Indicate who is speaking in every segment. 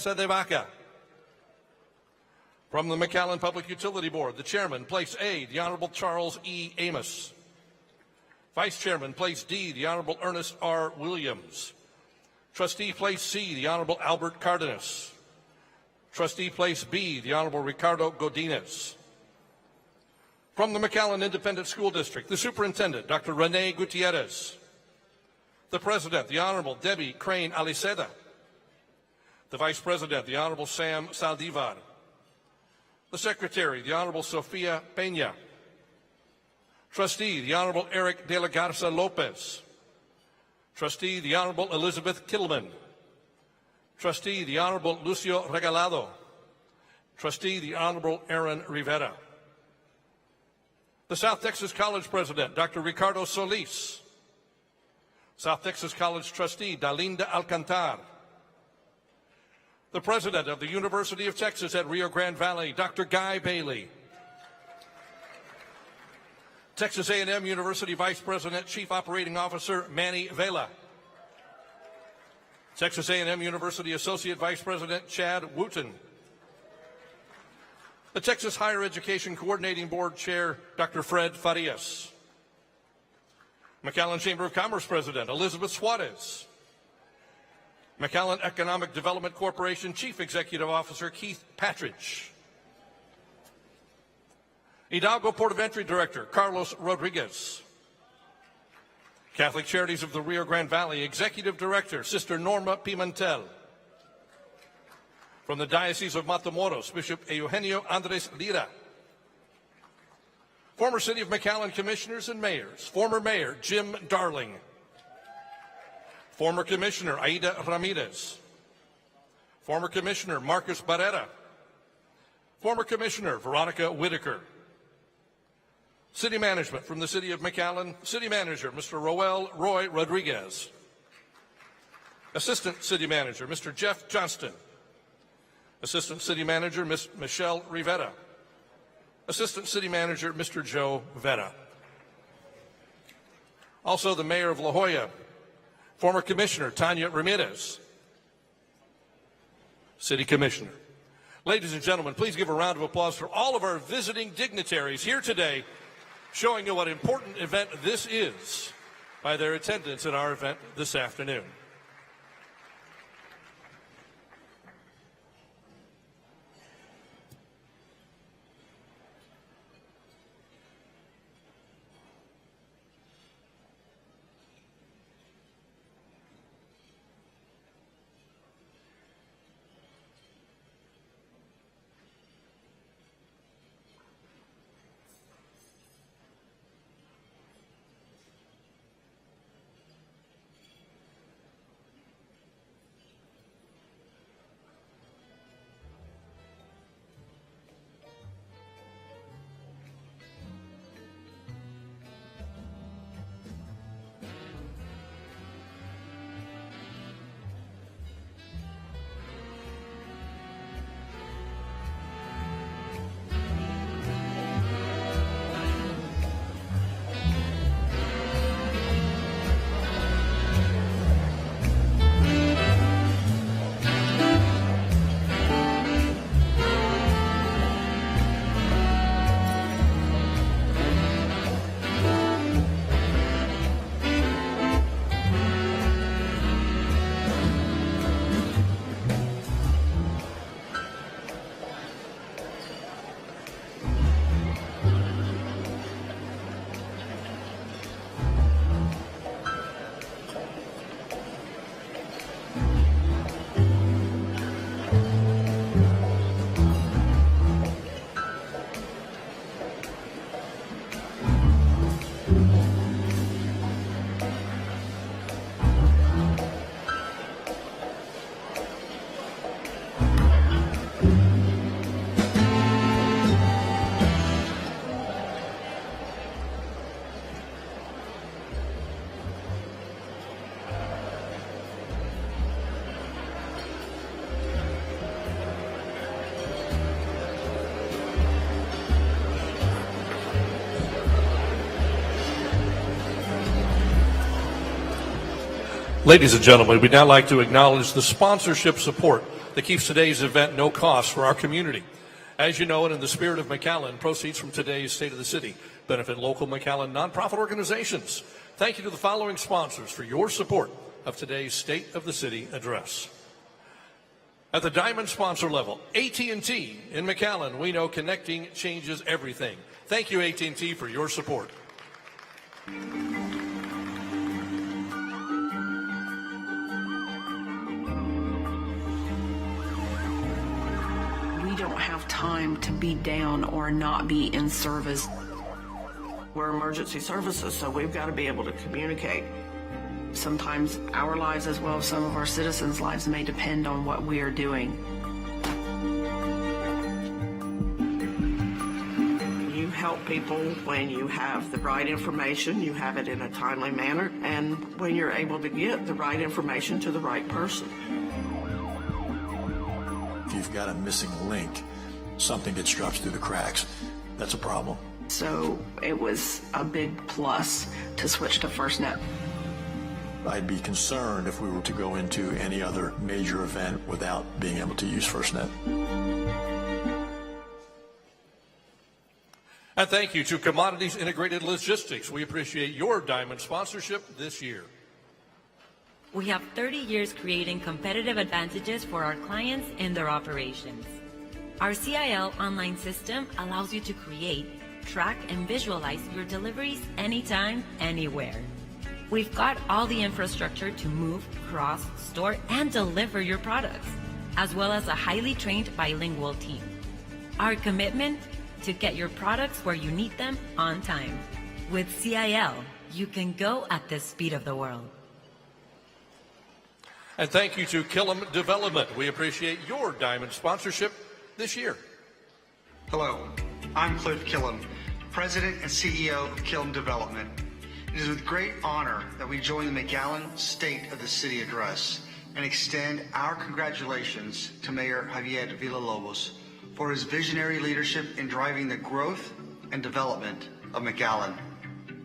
Speaker 1: de Vaca. From the McAllen Public Utility Board, the Chairman, Place A, the Honorable Charles E. Amos. Vice Chairman, Place D, the Honorable Ernest R. Williams. Trustee, Place C, the Honorable Albert Cardenas. Trustee, Place B, the Honorable Ricardo Godinez. From the McAllen Independent School District, the Superintendent, Dr. Rene Gutierrez. The President, the Honorable Debbie Crane Aliceda. The Vice President, the Honorable Sam Saldivar. The Secretary, the Honorable Sofia Peña. Trustee, the Honorable Eric de la Garza Lopez. Trustee, the Honorable Elizabeth Kittleman. Trustee, the Honorable Lucio Regalado. Trustee, the Honorable Aaron Rivera. The South Texas College President, Dr. Ricardo Solis. South Texas College Trustee, Dalinda Alcantar. The President of the University of Texas at Rio Grande Valley, Dr. Guy Bailey. Texas A&M University Vice President, Chief Operating Officer, Manny Vela. Texas A&M University Associate Vice President, Chad Wooten. The Texas Higher Education Coordinating Board Chair, Dr. Fred Farias. McAllen Chamber of Commerce President, Elizabeth Suarez. McAllen Economic Development Corporation Chief Executive Officer, Keith Patridge. Hidalgo Port of Entry Director, Carlos Rodriguez. Catholic Charities of the Rio Grande Valley Executive Director, Sister Norma Pimentel. From the Diocese of Matamoros, Bishop Eugenio Andres Lira. Former City of McAllen Commissioners and Mayors, former Mayor Jim Darling. Former Commissioner Aida Ramirez. Former Commissioner Marcus Barrera. Former Commissioner Veronica Whitaker. City Management from the City of McAllen, City Manager Mr. Roy Rodriguez. Assistant City Manager Mr. Jeff Johnston. Assistant City Manager Ms. Michelle Rivera. Assistant City Manager Mr. Joe Vera. Also the Mayor of La Jolla, former Commissioner Tanya Ramirez. City Commissioner. Ladies and gentlemen, please give a round of applause for all of our visiting dignitaries here today, showing you what an important event this is by their attendance at our event this afternoon. Ladies and gentlemen, we'd now like to acknowledge the sponsorship support that keeps today's event no cost for our community. As you know, and in the spirit of McAllen, proceeds from today's State of the City benefit local McAllen nonprofit organizations. Thank you to the following sponsors for your support of today's State of the City address. At the Diamond sponsor level, AT&T in McAllen, we know connecting changes everything. Thank you, AT&T, for your support.
Speaker 2: We don't have time to be down or not be in service. We're emergency services, so we've got to be able to communicate. Sometimes our lives, as well as some of our citizens' lives, may depend on what we are doing. You help people when you have the right information, you have it in a timely manner, and when you're able to get the right information to the right person.
Speaker 3: If you've got a missing link, something gets dropped through the cracks, that's a problem.
Speaker 2: So it was a big plus to switch to FirstNet.
Speaker 3: I'd be concerned if we were to go into any other major event without being able to use FirstNet.
Speaker 1: And thank you to Commodities Integrated Logistics. We appreciate your Diamond sponsorship this year.
Speaker 4: We have 30 years creating competitive advantages for our clients and their operations. Our CIL online system allows you to create, track, and visualize your deliveries anytime, anywhere. We've got all the infrastructure to move, cross, store, and deliver your products, as well as a highly trained bilingual team. Our commitment to get your products where you need them on time. With CIL, you can go at the speed of the world.
Speaker 1: And thank you to Killam Development. We appreciate your Diamond sponsorship this year.
Speaker 5: Hello, I'm Cliff Killam, President and CEO of Killam Development. It is with great honor that we join the McAllen State of the City Address and extend our congratulations to Mayor Javier Villalobos for his visionary leadership in driving the growth and development of McAllen.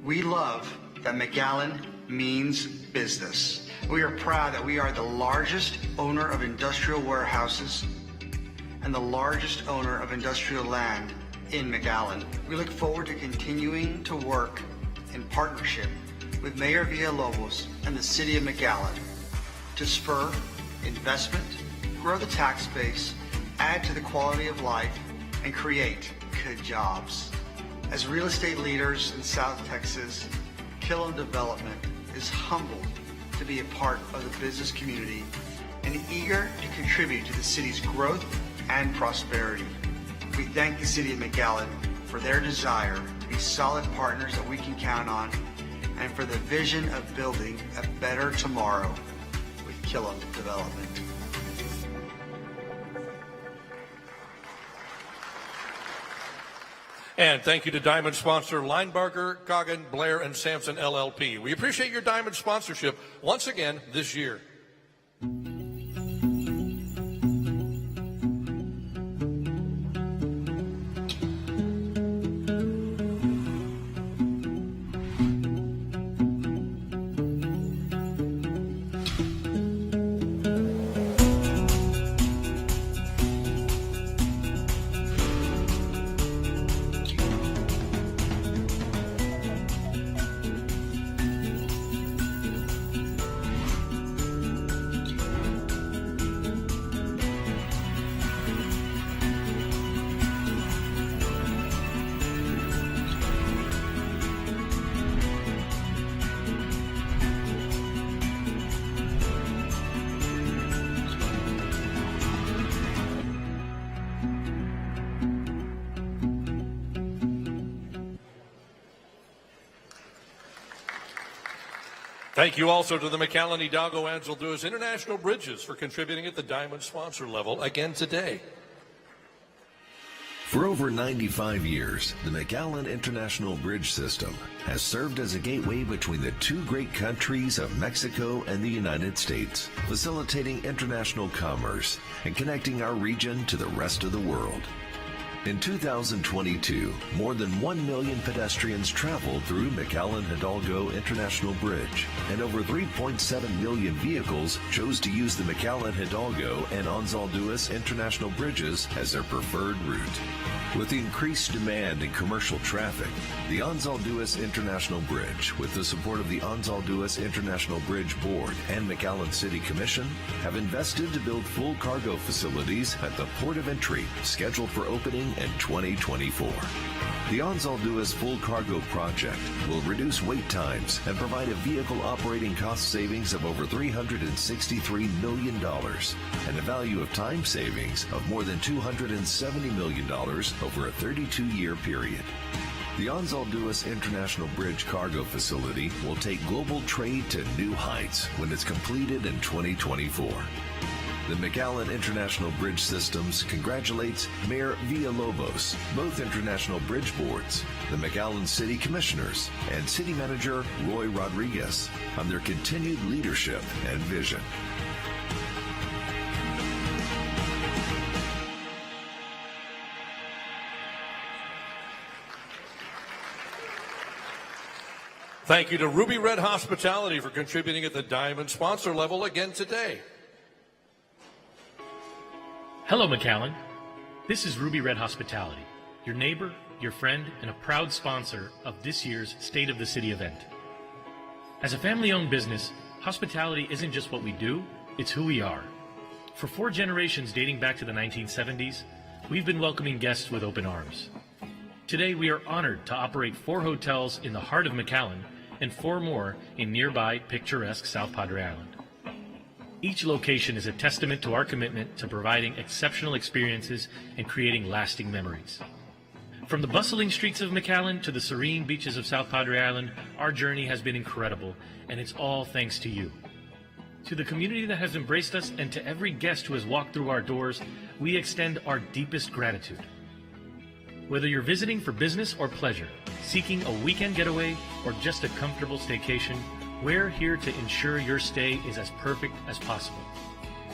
Speaker 5: We love that McAllen means business. We are proud that we are the largest owner of industrial warehouses and the largest owner of industrial land in McAllen. We look forward to continuing to work in partnership with Mayor Villalobos and the City of McAllen to spur investment, grow the tax base, add to the quality of life, and create good jobs. As real estate leaders in South Texas, Killam Development is humbled to be a part of the business community and eager to contribute to the city's growth and prosperity. We thank the City of McAllen for their desire to be solid partners that we can count on and for the vision of building a better tomorrow with Killam Development.
Speaker 1: And thank you to Diamond sponsor Linebarger, Coggin, Blair, and Sampson LLP. We appreciate your Diamond sponsorship once again this year. Thank you also to the McAllen Hidalgo Angel Duas International Bridges for contributing at the Diamond sponsor level again today.
Speaker 6: For over 95 years, the McAllen International Bridge System has served as a gateway between the two great countries of Mexico and the United States, facilitating international commerce and connecting our region to the rest of the world. In 2022, more than 1 million pedestrians traveled through McAllen Hidalgo International Bridge, and over 3.7 million vehicles chose to use the McAllen Hidalgo and Anzalduas International Bridges as their preferred route. With the increased demand in commercial traffic, the Anzalduas International Bridge, with the support of the Anzalduas International Bridge Board and McAllen City Commission, have invested to build full cargo facilities at the port of entry, scheduled for opening in 2024. The Anzalduas Full Cargo Project will reduce wait times and provide a vehicle operating cost savings of over $363 million and a value of time savings of more than $270 million over a 32-year period. The Anzalduas International Bridge Cargo Facility will take global trade to new heights when it's completed in 2024. The McAllen International Bridge Systems congratulates Mayor Villalobos, both international bridge boards, the McAllen City Commissioners, and City Manager Roy Rodriguez on their continued leadership and vision.
Speaker 1: Thank you to Ruby Red Hospitality for contributing at the Diamond sponsor level again today.
Speaker 7: Hello, McAllen. This is Ruby Red Hospitality, your neighbor, your friend, and a proud sponsor of this year's State of the City event. As a family-owned business, hospitality isn't just what we do, it's who we are. For 4 generations dating back to the 1970s, we've been welcoming guests with open arms. Today, we are honored to operate 4 hotels in the heart of McAllen and 4 more in nearby picturesque South Padre Island. Each location is a testament to our commitment to providing exceptional experiences and creating lasting memories. From the bustling streets of McAllen to the serene beaches of South Padre Island, our journey has been incredible, and it's all thanks to you. To the community that has embraced us and to every guest who has walked through our doors, we extend our deepest gratitude. Whether you're visiting for business or pleasure, seeking a weekend getaway, or just a comfortable staycation, we're here to ensure your stay is as perfect as possible.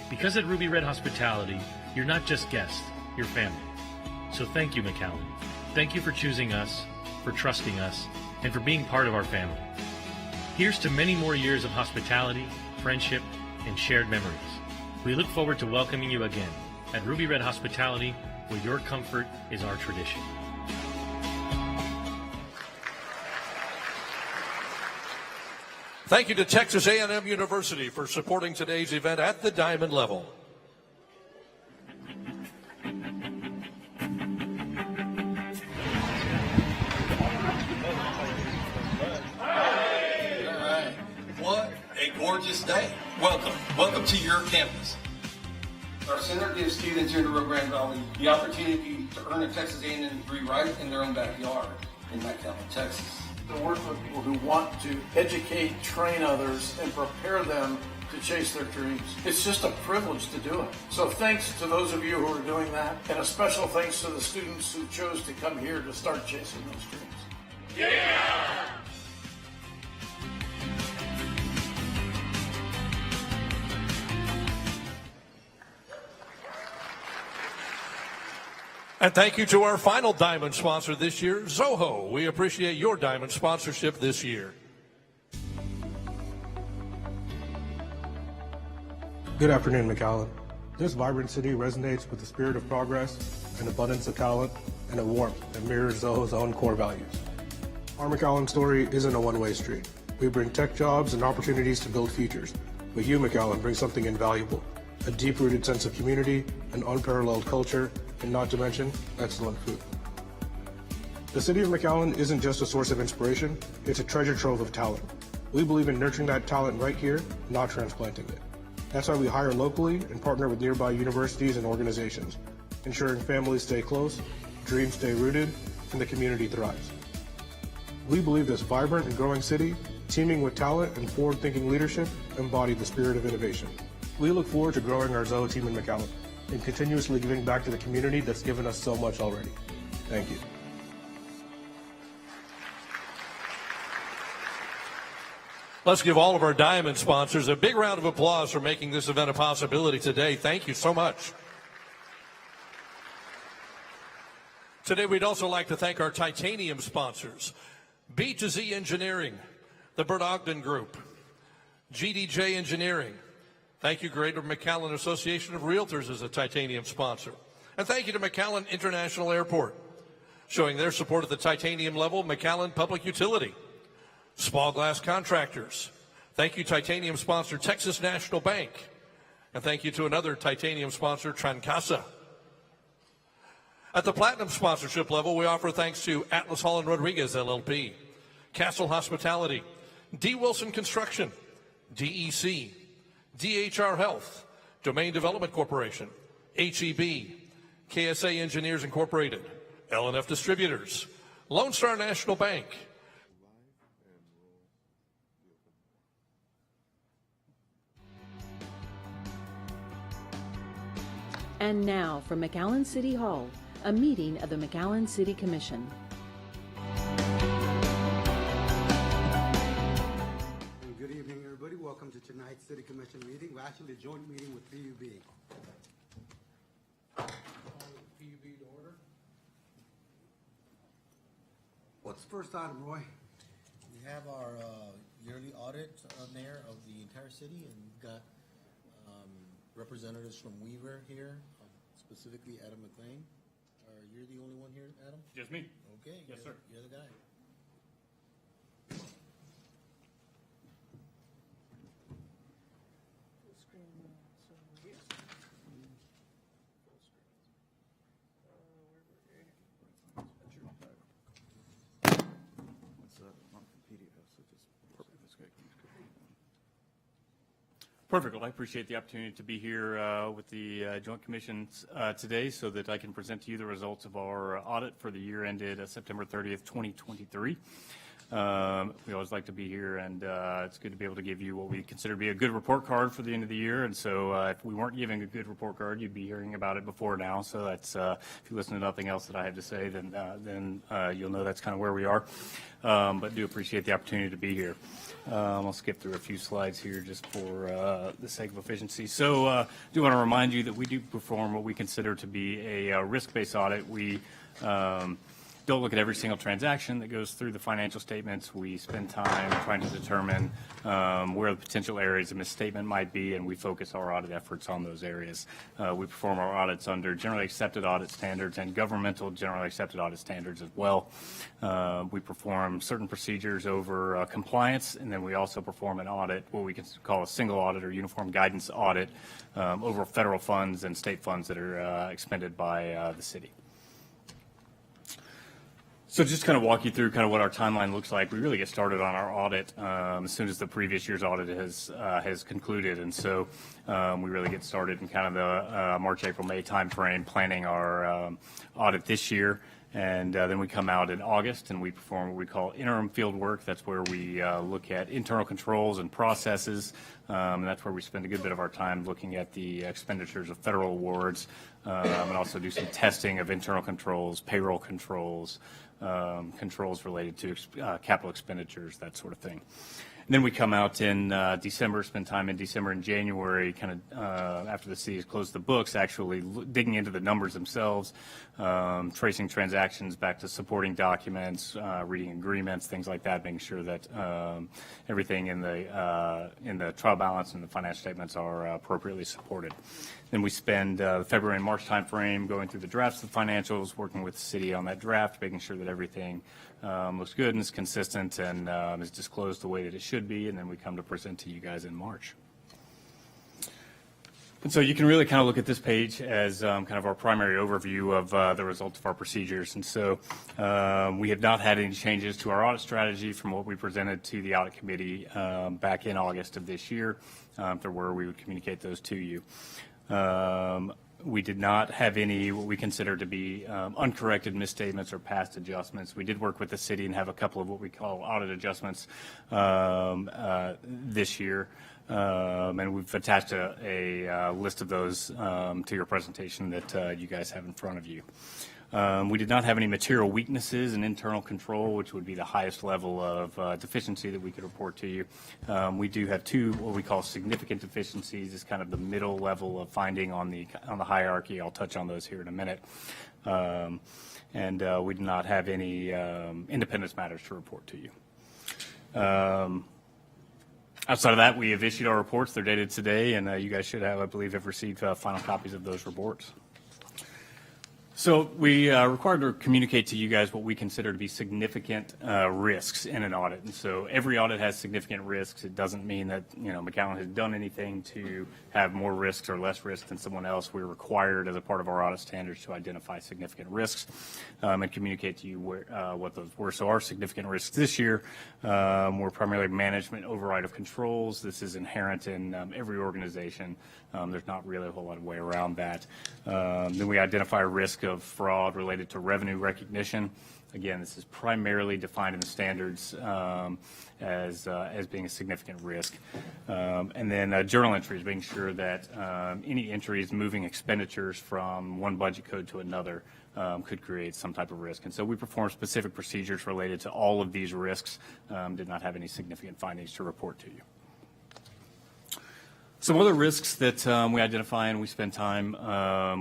Speaker 7: Because at Ruby Red Hospitality, you're not just guests, you're family. So thank you, McAllen. Thank you for choosing us, for trusting us, and for being part of our family. Here's to many more years of hospitality, friendship, and shared memories. We look forward to welcoming you again at Ruby Red Hospitality, where your comfort is our tradition.
Speaker 1: Thank you to Texas A&M University for supporting today's event at the Diamond level.
Speaker 8: What a gorgeous day. Welcome to your campus. Our center gives students here in the Rio Grande Valley the opportunity to earn a Texas A&M degree right in their own backyard in McAllen, Texas.
Speaker 9: To work with people who want to educate, train others, and prepare them to chase their dreams. It's just a privilege to do it. So thanks to those of you who are doing that, and a special thanks to the students who chose to come here to start chasing those dreams.
Speaker 1: Yeah! And thank you to our final Diamond sponsor this year, Zoho. We appreciate your Diamond sponsorship this year.
Speaker 10: Good afternoon, McAllen. This vibrant city resonates with the spirit of progress, an abundance of talent, and a warmth that mirrors Zoho's own core values. Our McAllen story isn't a one-way street. We bring tech jobs and opportunities to build futures, but you, McAllen, bring something invaluable, a deep-rooted sense of community, an unparalleled culture, and not to mention, excellent food. The city of McAllen isn't just a source of inspiration, it's a treasure trove of talent. We believe in nurturing that talent right here, not transplanting it. That's why we hire locally and partner with nearby universities and organizations, ensuring families stay close, dreams stay rooted, and the community thrives. We believe this vibrant and growing city, teaming with talent and forward-thinking leadership, embody the spirit of innovation. We look forward to growing our Zoho team in McAllen and continuously giving back to the community that's given us so much already. Thank you.
Speaker 1: Let's give all of our Diamond sponsors a big round of applause for making this event a possibility today. Thank you so much. Today, we'd also like to thank our titanium sponsors, B2Z Engineering, the Bert Ogden Group, GDJ Engineering. Thank you, Greater McAllen Association of Realtors as a titanium sponsor. And thank you to McAllen International Airport, showing their support at the titanium level, McAllen Public Utility, Small Glass Contractors. Thank you, titanium sponsor, Texas National Bank. And thank you to another titanium sponsor, Trancasa. At the platinum sponsorship level, we offer thanks to Atlas Hall & Rodriguez, LLP, Castle Hospitality, D. Wilson Construction, DEC, DHR Health, Domain Development Corporation, HEB, KSA Engineers Incorporated, L&F Distributors, Lone Star National Bank.
Speaker 11: And now from McAllen City Hall, a meeting of the McAllen City Commission.
Speaker 12: Good evening, everybody. Welcome to tonight's City Commission meeting. We're actually a joint meeting with PUB. PUB to order. What's the first item, Roy?
Speaker 13: We have our yearly audit, Mayor, of the entire city, and we've got representatives from Weaver here, specifically Adam McLean. You're the only one here, Adam?
Speaker 7: Just me.
Speaker 13: Okay.
Speaker 7: Yes, sir.
Speaker 13: You're the guy.
Speaker 14: Perfect. Well, I appreciate the opportunity to be here with the Joint Commissions today so that I can present to you the results of our audit for the year ended September 30th, 2023. We always like to be here, and it's good to be able to give you what we consider to be a good report card for the end of the year. And so if we weren't giving a good report card, you'd be hearing about it before now. So that's if you listen to nothing else that I have to say, then you'll know that's kind of where we are. But do appreciate the opportunity to be here. I'll skip through a few slides here just for the sake of efficiency. So I do want to remind you that we do perform what we consider to be a risk-based audit. We don't look at every single transaction that goes through the financial statements. We spend time trying to determine where the potential areas of misstatement might be, and we focus our audit efforts on those areas. We perform our audits under generally accepted audit standards and governmental generally accepted audit standards as well. We perform certain procedures over compliance, and then we also perform an audit, what we can call a single audit or uniform guidance audit over federal funds and state funds that are expended by the city. So just kind of walk you through kind of what our timeline looks like. We really get started on our audit as soon as the previous year's audit has concluded, and so we really get started in kind of the March, April, May timeframe planning our audit this year. And then we come out in August and we perform what we call interim field work. That's where we look at internal controls and processes. And that's where we spend a good bit of our time looking at the expenditures of federal awards and also do some testing of internal controls, payroll controls, controls related to capital expenditures, that sort of thing. And then we come out in December, spend time in December and January, kind of after the city has closed the books, actually digging into the numbers themselves, tracing transactions back to supporting documents, reading agreements, things like that, making sure that everything in the trial balance and the financial statements are appropriately supported. Then we spend the February and March timeframe going through the drafts of the financials, working with the city on that draft, making sure that everything looks good and is consistent and is disclosed the way that it should be, and then we come to present to you guys in March. And so you can really kind of look at this page as kind of our primary overview of the results of our procedures. And so we have not had any changes to our audit strategy from what we presented to the audit committee back in August of this year, for where we would communicate those to you. We did not have any what we consider to be uncorrected misstatements or past adjustments. We did work with the city and have a couple of what we call audit adjustments this year. And we've attached a list of those to your presentation that you guys have in front of you. We did not have any material weaknesses in internal control, which would be the highest level of deficiency that we could report to you. We do have two what we call significant deficiencies. It's kind of the middle level of finding on the hierarchy. I'll touch on those here in a minute. And we do not have any independence matters to report to you. Outside of that, we have issued our reports. They're dated today, and you guys should have, I believe, have received final copies of those reports. So we are required to communicate to you guys what we consider to be significant risks in an audit. And so every audit has significant risks. It doesn't mean that, McAllen has done anything to have more risks or less risks than someone else. We're required as a part of our audit standards to identify significant risks and communicate to you what those were. So our significant risks this year were primarily management override of controls. This is inherent in every organization. There's not really a whole lot of way around that. Then we identify a risk of fraud related to revenue recognition. Again, this is primarily defined in the standards as being a significant risk. And then journal entries, making sure that any entries moving expenditures from one budget code to another could create some type of risk. And so we perform specific procedures related to all of these risks. Did not have any significant findings to report to you. Some other risks that we identify and we spend time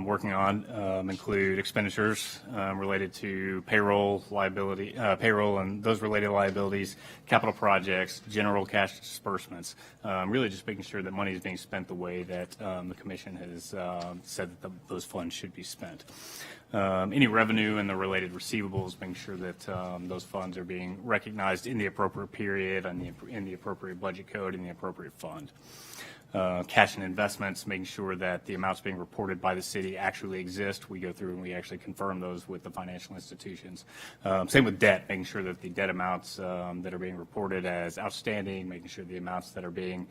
Speaker 14: working on include expenditures related to payroll, liability, payroll and those related liabilities, capital projects, general cash disbursements. Really just making sure that money is being spent the way that the Commission has said that those funds should be spent. Any revenue and the related receivables, making sure that those funds are being recognized in the appropriate period and in the appropriate budget code in the appropriate fund. Cash and investments, making sure that the amounts being reported by the city actually exist. We go through and we actually confirm those with the financial institutions. Same with debt, making sure that the debt amounts that are being reported as outstanding, making sure the amounts that are being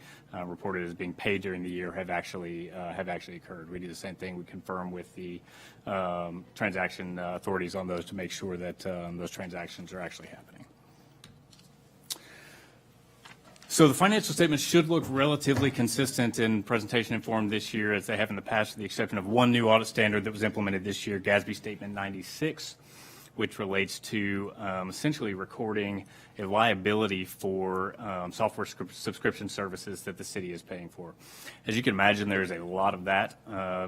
Speaker 14: reported as being paid during the year have actually occurred. We do the same thing. We confirm with the transaction authorities on those to make sure that those transactions are actually happening. So the financial statements should look relatively consistent in presentation and form this year as they have in the past, with the exception of one new audit standard that was implemented this year, GASB Statement 96, which relates to essentially recording a liability for software subscription services that the city is paying for. As you can imagine, there's a lot of that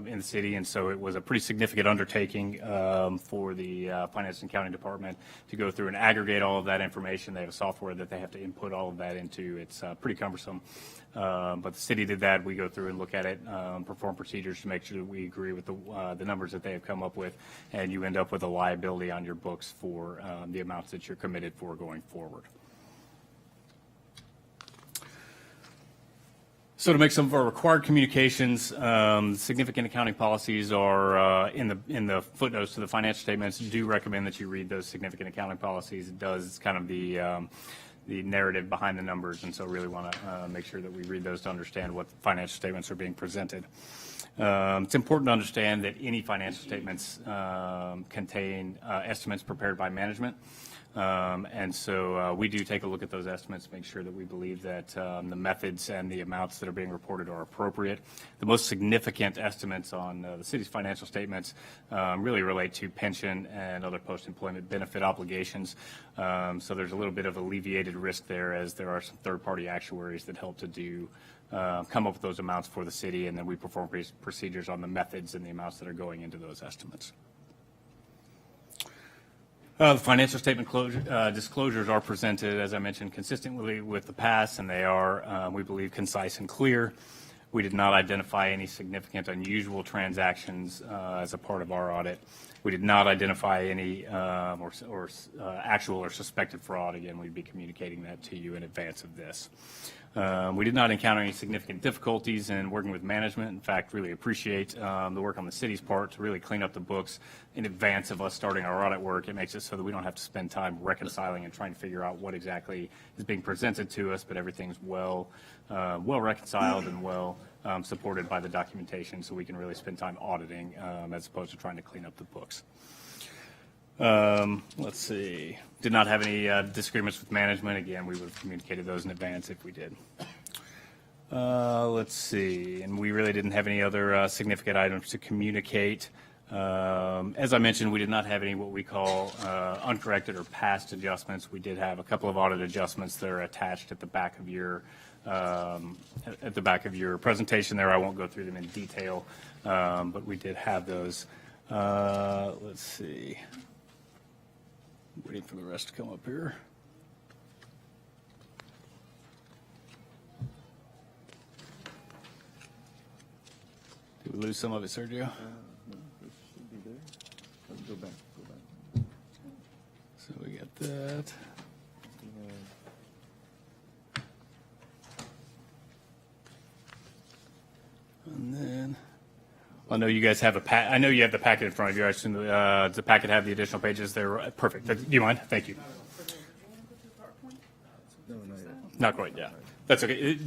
Speaker 14: in the city, and so it was a pretty significant undertaking for the Finance and Accounting Department to go through and aggregate all of that information. They have a software that they have to input all of that into. It's pretty cumbersome. But the city did that. We go through and look at it, perform procedures to make sure that we agree with the numbers that they have come up with, and you end up with a liability on your books for the amounts that you're committed for going forward. So to make some of our required communications, significant accounting policies are in the footnotes to the financial statements. Do recommend that you read those significant accounting policies. It does kind of the narrative behind the numbers, and so really want to make sure that we read those to understand what the financial statements are being presented. It's important to understand that any financial statements contain estimates prepared by management. And so we do take a look at those estimates, make sure that we believe that the methods and the amounts that are being reported are appropriate. The most significant estimates on the city's financial statements really relate to pension and other post-employment benefit obligations. So there's a little bit of alleviated risk there, as there are some third-party actuaries that help to come up with those amounts for the city, and then we perform procedures on the methods and the amounts that are going into those estimates. The financial statement disclosures are presented, as I mentioned, consistently with the past, and they are, we believe, concise and clear. We did not identify any significant unusual transactions as a part of our audit. We did not identify any actual or suspected fraud. Again, we'd be communicating that to you in advance of this. We did not encounter any significant difficulties in working with management. In fact, really appreciate the work on the city's part to really clean up the books in advance of us starting our audit work. It makes it so that we don't have to spend time reconciling and trying to figure out what exactly is being presented to us, but everything's well reconciled and well supported by the documentation, so we can really spend time auditing as opposed to trying to clean up the books. Let's see. Did not have any disagreements with management. Again, we would have communicated those in advance if we did. Let's see, and we really didn't have any other significant items to communicate. As I mentioned, we did not have any what we call uncorrected or past adjustments. We did have a couple of audit adjustments that are attached at the back of your presentation there. I won't go through them in detail, but we did have those. Let's see. Waiting for the rest to come up here. Did we lose some of it, Sergio?
Speaker 15: Go back.
Speaker 14: So we got that. And then, I know you guys have I know you have the packet in front of you. I assume does the packet have the additional pages there? Perfect. Do you mind? Thank you. Not quite, yeah. That's okay.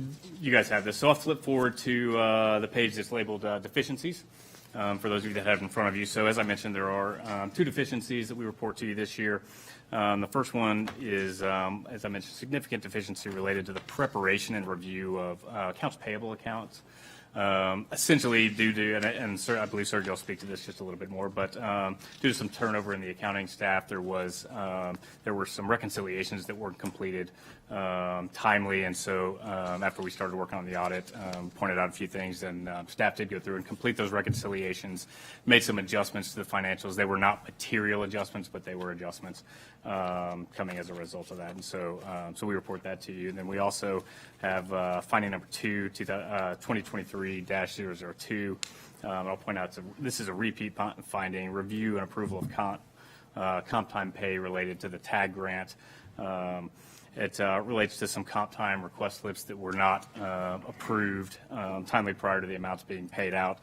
Speaker 14: You guys have this. So I'll flip forward to the page that's labeled deficiencies. For those of you that have it in front of you. So as I mentioned, there are 2 deficiencies that we report to you this year. The first one is, as I mentioned, significant deficiency related to the preparation and review of accounts payable accounts. Essentially due to, and I believe Sergio will speak to this just a little bit more, but due to some turnover in the accounting staff, there were some reconciliations that weren't completed timely, and so after we started working on the audit, pointed out a few things, and staff did go through and complete those reconciliations, made some adjustments to the financials. They were not material adjustments, but they were adjustments coming as a result of that, and so we report that to you. And then we also have finding number 2, 2023-002. I'll point out this is a repeat finding, review and approval of comp time pay related to the TAG grant. It relates to some comp time request slips that were not approved timely prior to the amounts being paid out.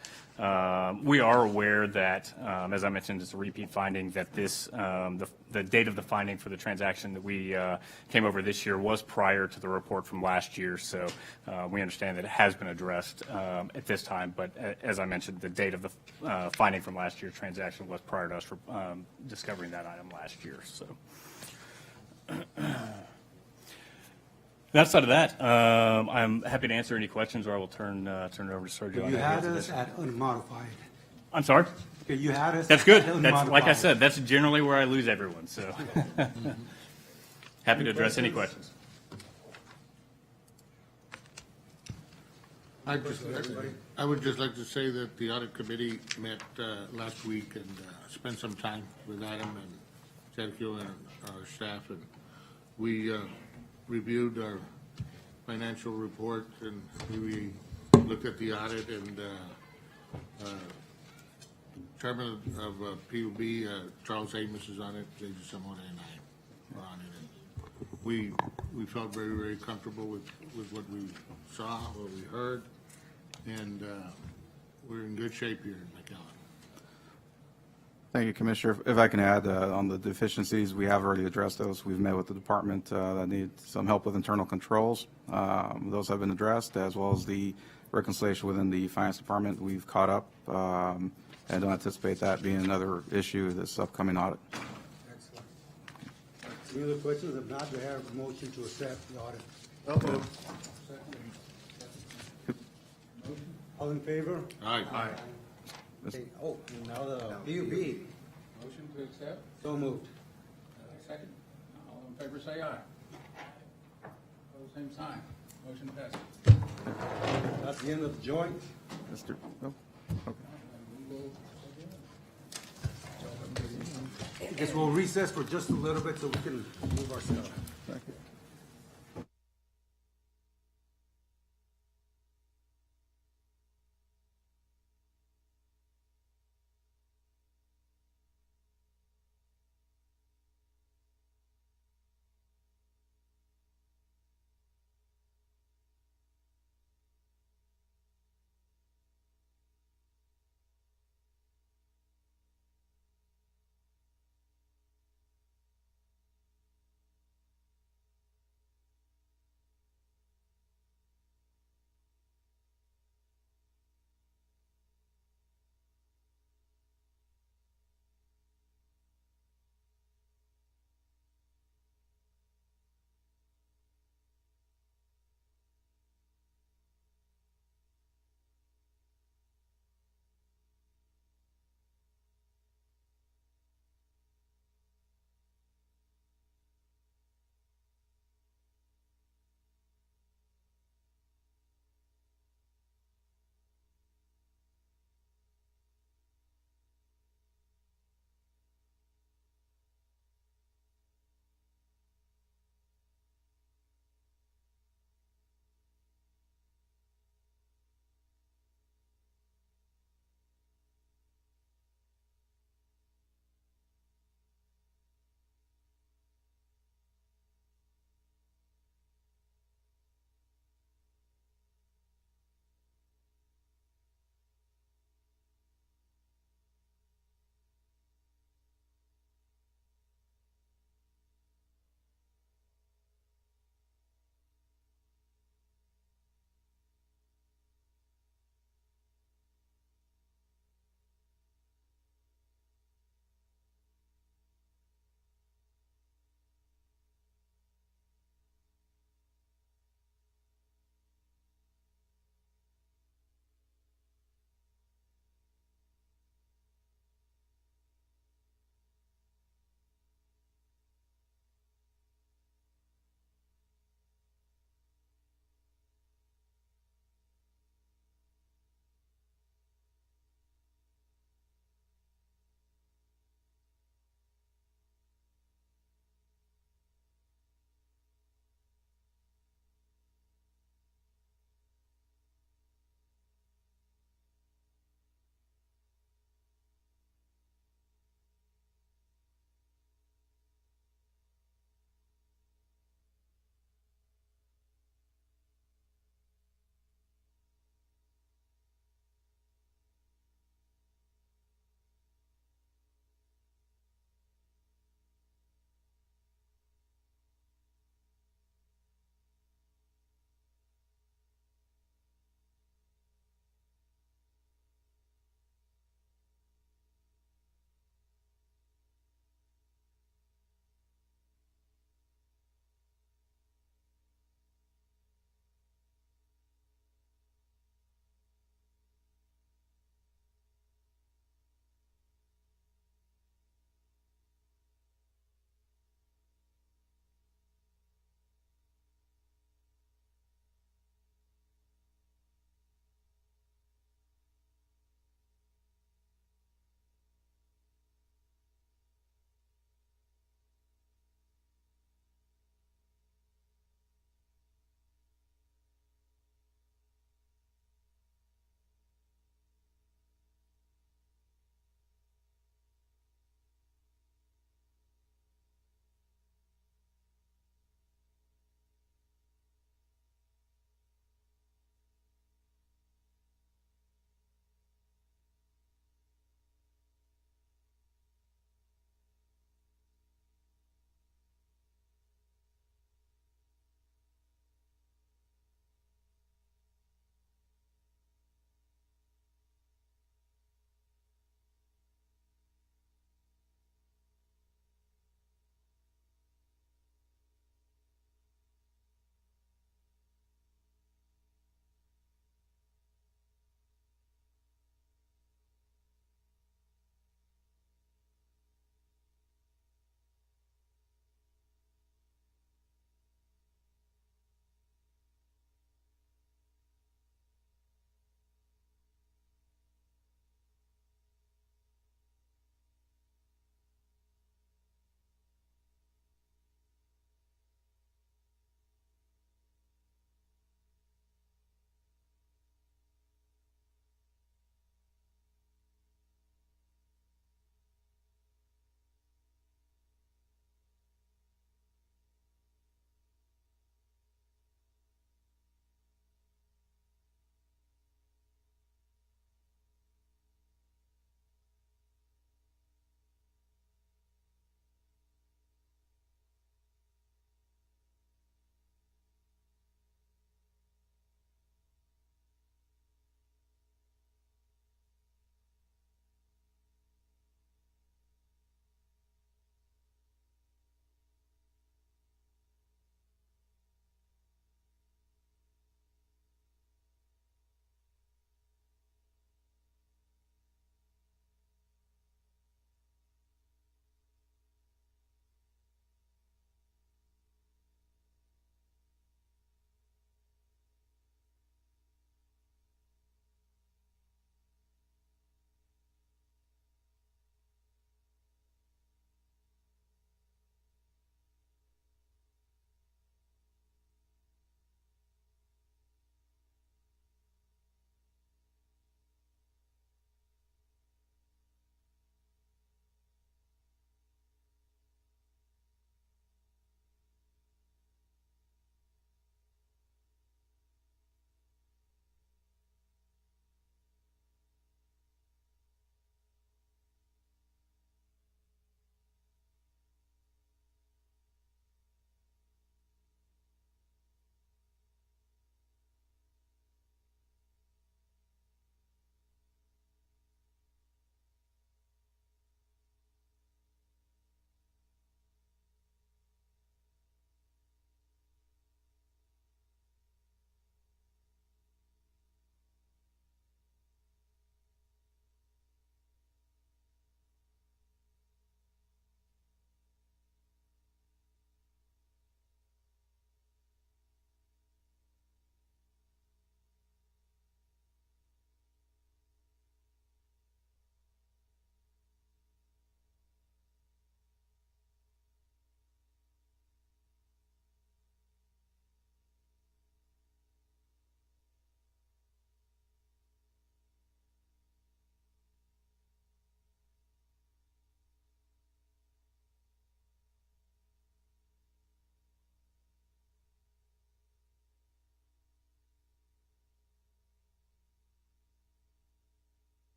Speaker 14: We are aware that, as I mentioned, it's a repeat finding, that the date of the finding for the transaction that we came over this year was prior to the report from last year. So we understand that it has been addressed at this time. But as I mentioned, the date of the finding from last year's transaction was prior to us discovering that item last year. So. Outside of that, I'm happy to answer any questions, or I will turn it over to Sergio.
Speaker 12: You had us at unmodified.
Speaker 14: I'm sorry?
Speaker 12: Okay, you had us.
Speaker 14: That's good.
Speaker 12: At
Speaker 14: That's, like I
Speaker 12: unmodified.
Speaker 14: said, that's generally where I lose everyone. So happy to address any questions.
Speaker 15: I would just like to say that the audit committee met last week and spent some time with Adam and Sergio and our staff, and we reviewed our financial report, and we looked at the audit, and Chairman of PUB, Charles Amos, is on it, J.J. Zamora and I are on it. And we felt very, very comfortable with what we saw, what we heard, and we're in good shape here in McAllen.
Speaker 16: Thank you, Commissioner. If I can add on the deficiencies, we have already addressed those. We've met with the department that need some help with internal controls. Those have been addressed, as well as the reconciliation within the finance department. We've caught up and don't anticipate that being another issue this upcoming audit.
Speaker 12: Excellent. Any other questions? If not, do I have a motion to accept the audit? All in favor?
Speaker 15: Aye.
Speaker 12: Okay. Oh, now the PUB.
Speaker 17: Motion to accept.
Speaker 12: So moved.
Speaker 17: Second. All in favor, say aye. Opposed, same sign. Motion passes.
Speaker 12: That's the end of the joint.
Speaker 16: Mr. Oh, okay.
Speaker 12: I guess we'll recess for just a little bit so we can move our stuff.
Speaker 16: Thank you.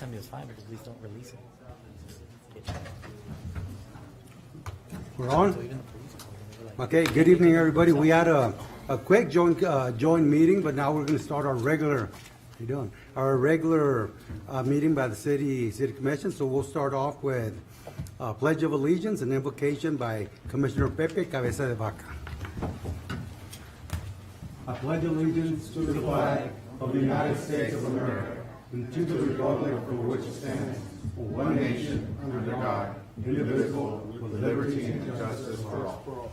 Speaker 18: tell me it was fine, but at least don't release it.
Speaker 12: We're on? Okay, good evening, everybody. We had a quick joint meeting, but now we're going to start our regular, how you doing? Our regular meeting by the City Commission. So we'll start off with Pledge of Allegiance and invocation by Commissioner Pepe Cabeza de Vaca. I pledge allegiance to the flag of the United States of America and to the republic for which it stands, one nation, under God, indivisible, with liberty and justice for all.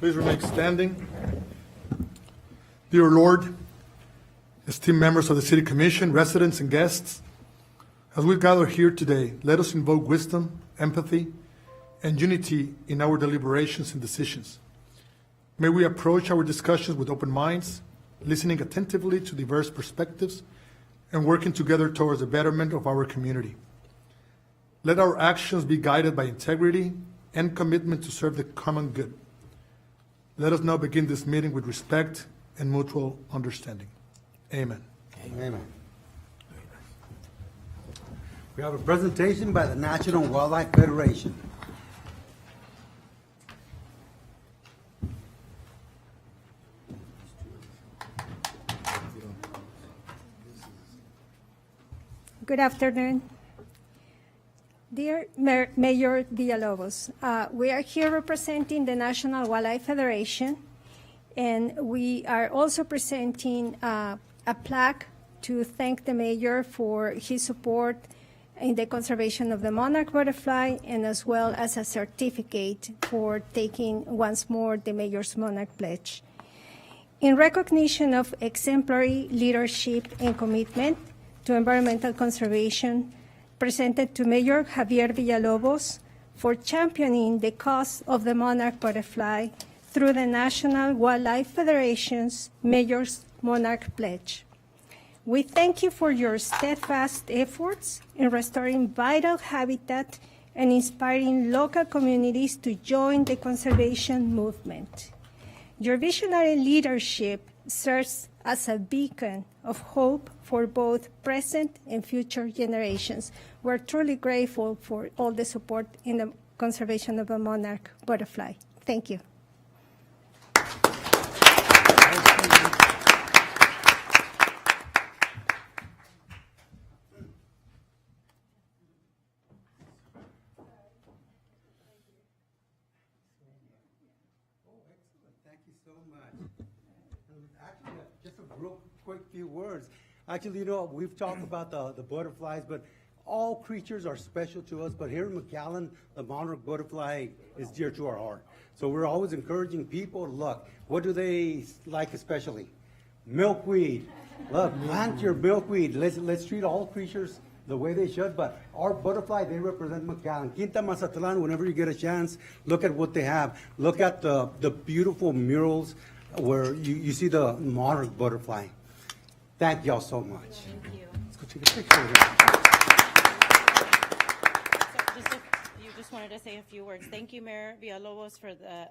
Speaker 19: Please remain standing. Dear Lord, esteemed members of the City Commission, residents and guests, as we gather here today, let us invoke wisdom, empathy, and unity in our deliberations and decisions. May we approach our discussions with open minds, listening attentively to diverse perspectives, and working together towards the betterment of our community. Let our actions be guided by integrity and commitment to serve the common good. Let us now begin this meeting with respect and mutual understanding. Amen.
Speaker 12: Amen. We have a presentation by the National Wildlife Federation.
Speaker 20: Good afternoon. Dear Mayor Villalobos, we are here representing the National Wildlife Federation, and we are also presenting a plaque to thank the mayor for his support in the conservation of the monarch butterfly, and as well as a certificate for taking once more the mayor's monarch pledge. In recognition of exemplary leadership and commitment to environmental conservation, presented to Mayor Javier Villalobos for championing the cause of the monarch butterfly through the National Wildlife Federation's Mayor's Monarch Pledge. We thank you for your steadfast efforts in restoring vital habitat and inspiring local communities to join the conservation movement. Your visionary leadership serves as a beacon of hope for both present and future generations. We're truly grateful for all the support in the conservation of the monarch butterfly. Thank you.
Speaker 12: Quick few words. Actually, we've talked about the butterflies, but all creatures are special to us. But here in McAllen, the monarch butterfly is dear to our heart. So we're always encouraging people, look, what do they like especially? Milkweed. Look, plant your milkweed. Let's treat all creatures the way they should. But our butterfly, they represent McAllen. Quinta Mazatlan, whenever you get a chance, look at what they have. Look at the beautiful murals where you see the monarch butterfly. Thank y'all so much.
Speaker 21: Thank you.
Speaker 12: Let's go take a picture of
Speaker 21: So you just wanted to say a few words. Thank you, Mayor Villalobos, for the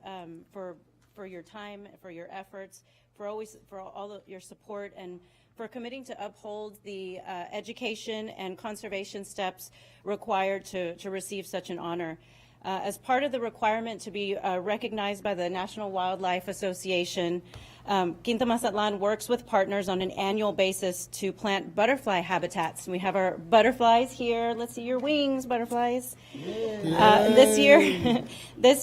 Speaker 21: for your time, for your efforts, for all of your support, and for committing to uphold the education and conservation steps required to receive such an honor. As part of the requirement to be recognized by the National Wildlife Association, Quinta Mazatlan works with partners on an annual basis to plant butterfly habitats. We have our butterflies here. Let's see your wings, butterflies. This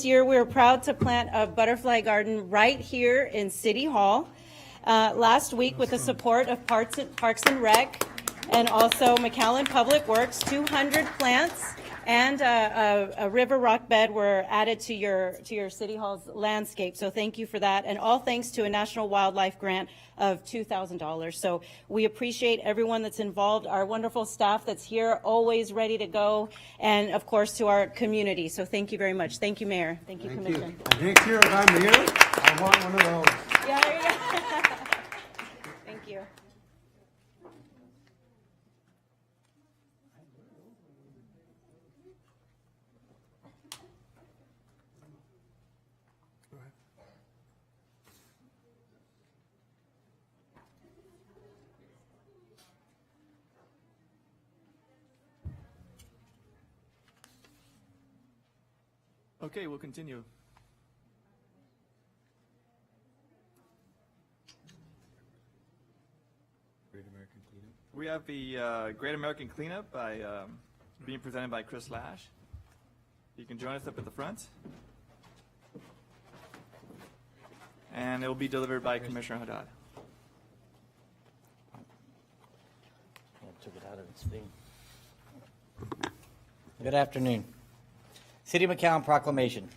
Speaker 21: year we're proud to plant a butterfly garden right here in City Hall. Last week, with the support of Parks and Rec and also McAllen Public Works, 200 plants and a river rock bed were added to your City Hall's landscape. So thank you for that, and all thanks to a National Wildlife Grant of $2,000. So we appreciate everyone that's involved, our wonderful staff that's here, always ready to go, and of course to our community. So thank you very much. Thank you, Mayor. Thank you, Commission.
Speaker 12: And next year, if I'm here, I want one of those.
Speaker 21: Yeah, there you go. Thank you.
Speaker 2: Okay, we'll continue.
Speaker 18: Great American Cleanup.
Speaker 2: We have the Great American Cleanup by being presented by Chris Lash. You can join us up at the front. And it will be delivered by Commissioner Haddad.
Speaker 18: Took it out of its thing. Good afternoon. City of McAllen proclamation.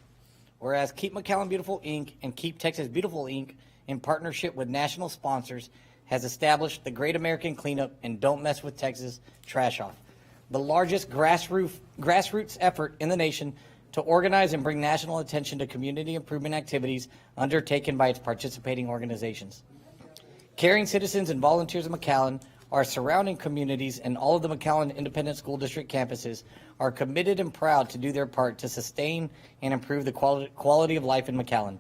Speaker 18: Whereas Keep McAllen Beautiful Inc. and Keep Texas Beautiful Inc. in partnership with national sponsors has established the Great American Cleanup and Don't Mess with Texas Trash Off, the largest grassroots effort in the nation to organize and bring national attention to community improvement activities undertaken by its participating organizations. Caring citizens and volunteers of McAllen, our surrounding communities, and all of the McAllen Independent School District campuses are committed and proud to do their part to sustain and improve the quality of life in McAllen.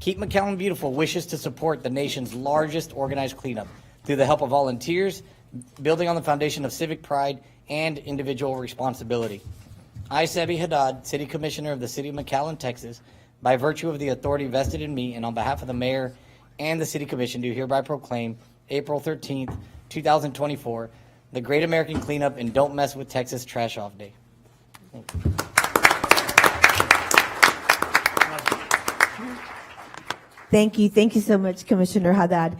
Speaker 18: Keep McAllen Beautiful wishes to support the nation's largest organized cleanup through the help of volunteers, building on the foundation of civic pride and individual responsibility. I, Sebi Haddad, City Commissioner of the City of McAllen, Texas, by virtue of the authority vested in me and on behalf of the Mayor and the City Commission, do hereby proclaim April 13th, 2024, the Great American Cleanup and Don't Mess with Texas Trash Off Day.
Speaker 22: Thank you. Thank you so much, Commissioner Haddad.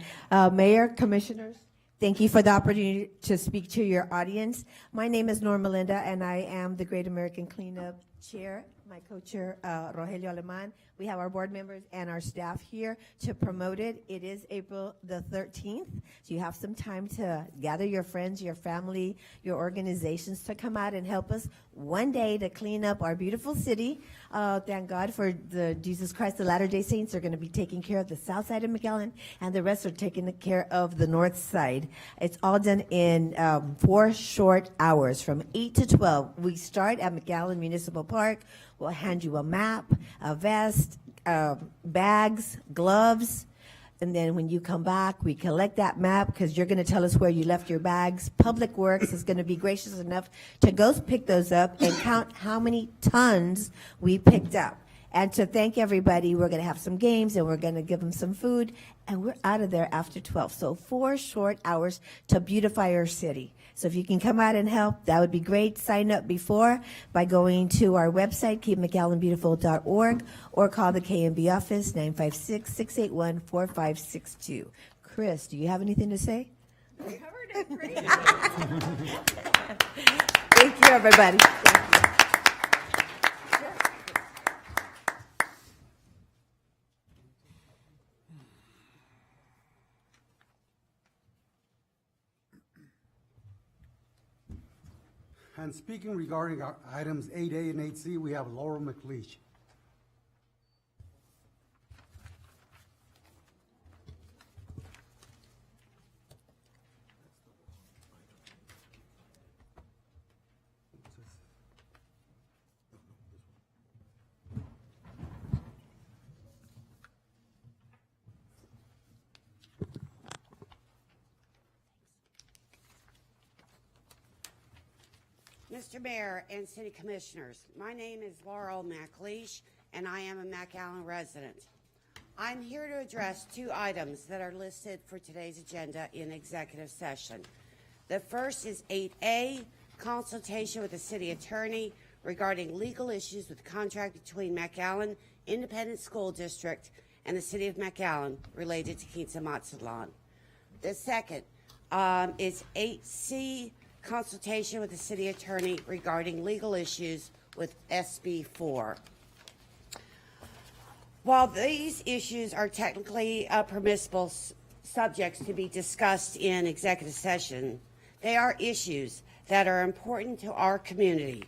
Speaker 22: Mayor, Commissioners, thank you for the opportunity to speak to your audience. My name is Norma Linda, and I am the Great American Cleanup Chair. My co-chair, Rogelio Aleman. We have our board members and our staff here to promote it. It is April the 13th, so you have some time to gather your friends, your family, your organizations to come out and help us one day to clean up our beautiful city. Thank God for the Jesus Christ, the Latter-day Saints are going to be taking care of the south side of McAllen, and the rest are taking care of the north side. It's all done in 4 short hours from 8 to 12. We start at McAllen Municipal Park. We'll hand you a map, a vest, bags, gloves, and then when you come back, we collect that map because you're going to tell us where you left your bags. Public Works is going to be gracious enough to go pick those up and count how many tons we picked up. And to thank everybody, we're going to have some games and we're going to give them some food, and we're out of there after 12. So 4 short hours to beautify our city. So if you can come out and help, that would be great. Sign up before by going to our website, keepmcallenbeautiful.org, or call the KMB office, 956-681-4562. Chris, do you have anything to say?
Speaker 21: We covered it. Great.
Speaker 22: Thank you, everybody. Thank you.
Speaker 12: And speaking regarding our items 8A and 8C, we have Laurel McLeish.
Speaker 23: Mr. Mayor and City Commissioners, my name is Laurel McLeish, and I am a McAllen resident. I'm here to address 2 items that are listed for today's agenda in executive session. The first is 8A, consultation with the city attorney regarding legal issues with contract between McAllen Independent School District and the city of McAllen related to Quinta Mazatlan. The second is 8C, consultation with the city attorney regarding legal issues with SB 4. While these issues are technically permissible subjects to be discussed in executive session, they are issues that are important to our community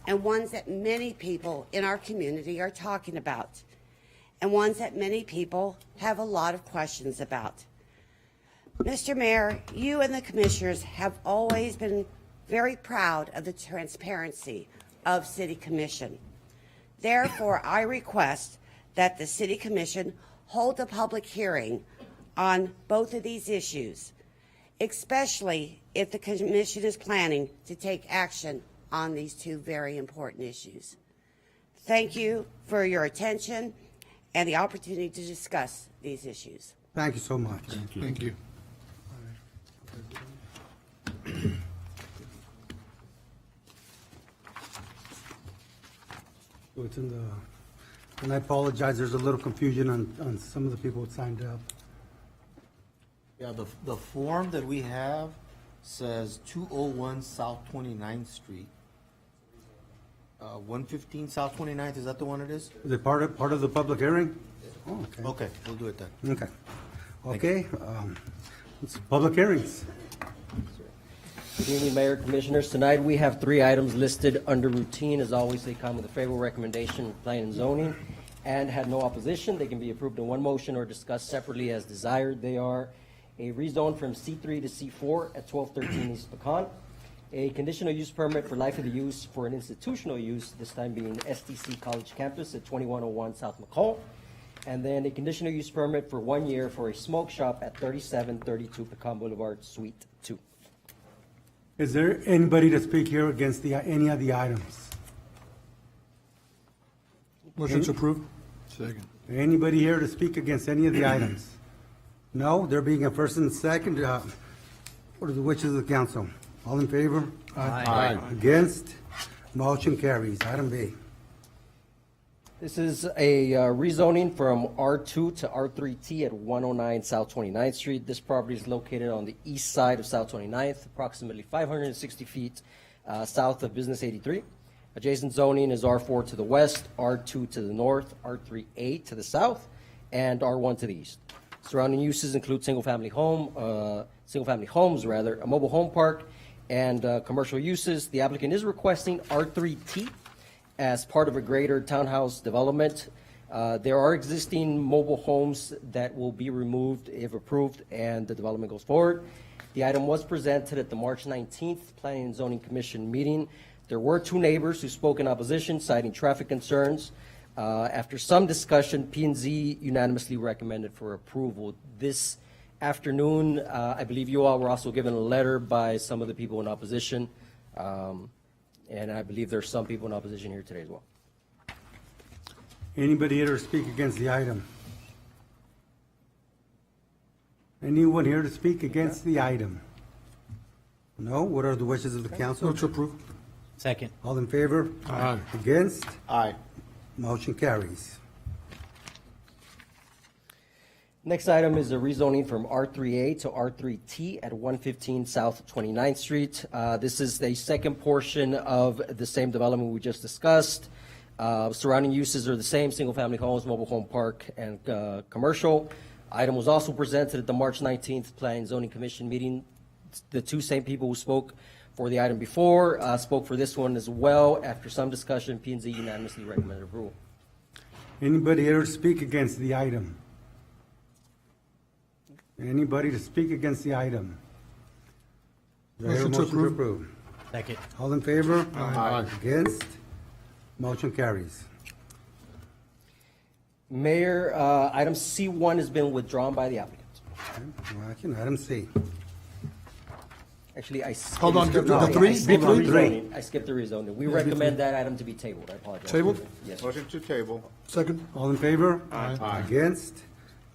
Speaker 23: and ones that many people in our community are talking about, and ones that many people have a lot of questions about. Mr. Mayor, you and the commissioners have always been very proud of the transparency of City Commission. Therefore, I request that the City Commission hold a public hearing on both of these issues, especially if the Commission is planning to take action on these 2 very important issues. Thank you for your attention and the opportunity to discuss these issues.
Speaker 12: Thank you so much.
Speaker 15: Thank you.
Speaker 12: So it's in the, and I apologize, there's a little confusion on some of the people that signed up.
Speaker 13: Yeah, the form that we have says 201 South 29th Street. 115 South 29th, is that the one it is?
Speaker 12: Is it part of the public hearing? Oh, okay.
Speaker 13: Okay, we'll do it then.
Speaker 12: Okay. Okay, it's public hearings.
Speaker 3: Good evening, Mayor, Commissioners. Tonight, we have 3 items listed under routine. As always, they come with a favorable recommendation of Planning and Zoning and had no opposition. They can be approved in one motion or discussed separately as desired. They are a rezone from C3 to C4 at 1213 East Pecan, a conditional use permit for life of the use for an institutional use, this time being STC College Campus at 2101 South McCall, and then a conditional use permit for 1 year for a smoke shop at 3732 Pecan Boulevard, Suite 2.
Speaker 12: Is there anybody to speak here against any of the items?
Speaker 19: Motion to approve. Second.
Speaker 12: Anybody here to speak against any of the items? No, there being a first and second, what are the wishes of the council? All in favor?
Speaker 19: Aye.
Speaker 12: Against? Motion carries. Item B.
Speaker 3: This is a rezoning from R2 to R3T at 109 South 29th Street. This property is located on the east side of South 29th, approximately 560 feet south of Business 83. Adjacent zoning is R4 to the west, R2 to the north, R3A to the south, and R1 to the east. Surrounding uses include single-family homes, a mobile home park, and commercial uses. The applicant is requesting R3T as part of a greater townhouse development. There are existing mobile homes that will be removed if approved and the development goes forward. The item was presented at the March 19th Planning and Zoning Commission meeting. There were 2 neighbors who spoke in opposition, citing traffic concerns. After some discussion, P&Z unanimously recommended for approval. This afternoon, I believe you all were also given a letter by some of the people in opposition. And I believe there's some people in opposition here today as well.
Speaker 12: Anybody here to speak against the item? Anyone here to speak against the item? No? What are the wishes of the council?
Speaker 19: Motion to approve.
Speaker 18: Second.
Speaker 12: All in favor?
Speaker 19: Aye.
Speaker 12: Against?
Speaker 13: Aye.
Speaker 12: Motion carries.
Speaker 3: Next item is a rezoning from R3A to R3T at 115 South 29th Street. This is the second portion of the same development we just discussed. Surrounding uses are the same, single-family homes, mobile home park, and commercial. Item was also presented at the March 19th Planning and Zoning Commission meeting. The 2 same people who spoke for the item before spoke for this one as well. After some discussion, P&Z unanimously recommended approval.
Speaker 12: Anybody here to speak against the item? Anybody to speak against the item? Do I hear a
Speaker 19: Motion to approve.
Speaker 18: Second.
Speaker 12: All in favor?
Speaker 19: Aye.
Speaker 12: Against? Motion carries.
Speaker 3: Mayor, item C1 has been withdrawn by the applicant.
Speaker 12: Okay, well, action item C.
Speaker 3: Actually, I skipped
Speaker 19: Hold on, the
Speaker 3: rezoning.
Speaker 19: three?
Speaker 3: I skipped the
Speaker 19: Hold on,
Speaker 3: rezoning. I skipped the rezoning. We recommend that item to be tabled. I apologize.
Speaker 19: Tabled?
Speaker 3: Yes.
Speaker 13: Motion to table.
Speaker 19: Second.
Speaker 12: All in favor?
Speaker 19: Aye.
Speaker 12: Against?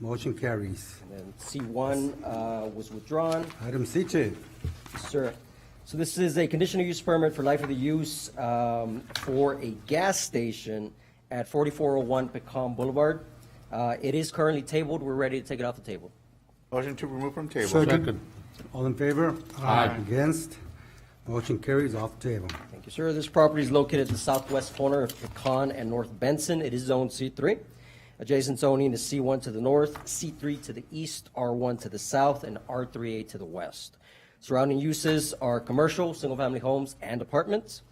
Speaker 12: Motion carries.
Speaker 3: And then C1 was withdrawn.
Speaker 12: Item C2.
Speaker 3: Sir. So this is a conditional use permit for life of the use for a gas station at 4401 Pecan Boulevard. It is currently tabled. We're ready to take it off the table.
Speaker 13: Motion to remove from table.
Speaker 19: Second.
Speaker 12: All in favor?
Speaker 19: Aye.
Speaker 12: Against? Motion carries off the table.
Speaker 3: Thank you, sir. This property is located at the southwest corner of Pecan and North Benson. It is Zone C3. Adjacent zoning is C1 to the north, C3 to the east, R1 to the south, and R3A to the west. Surrounding uses are commercial, single-family homes, and apartments.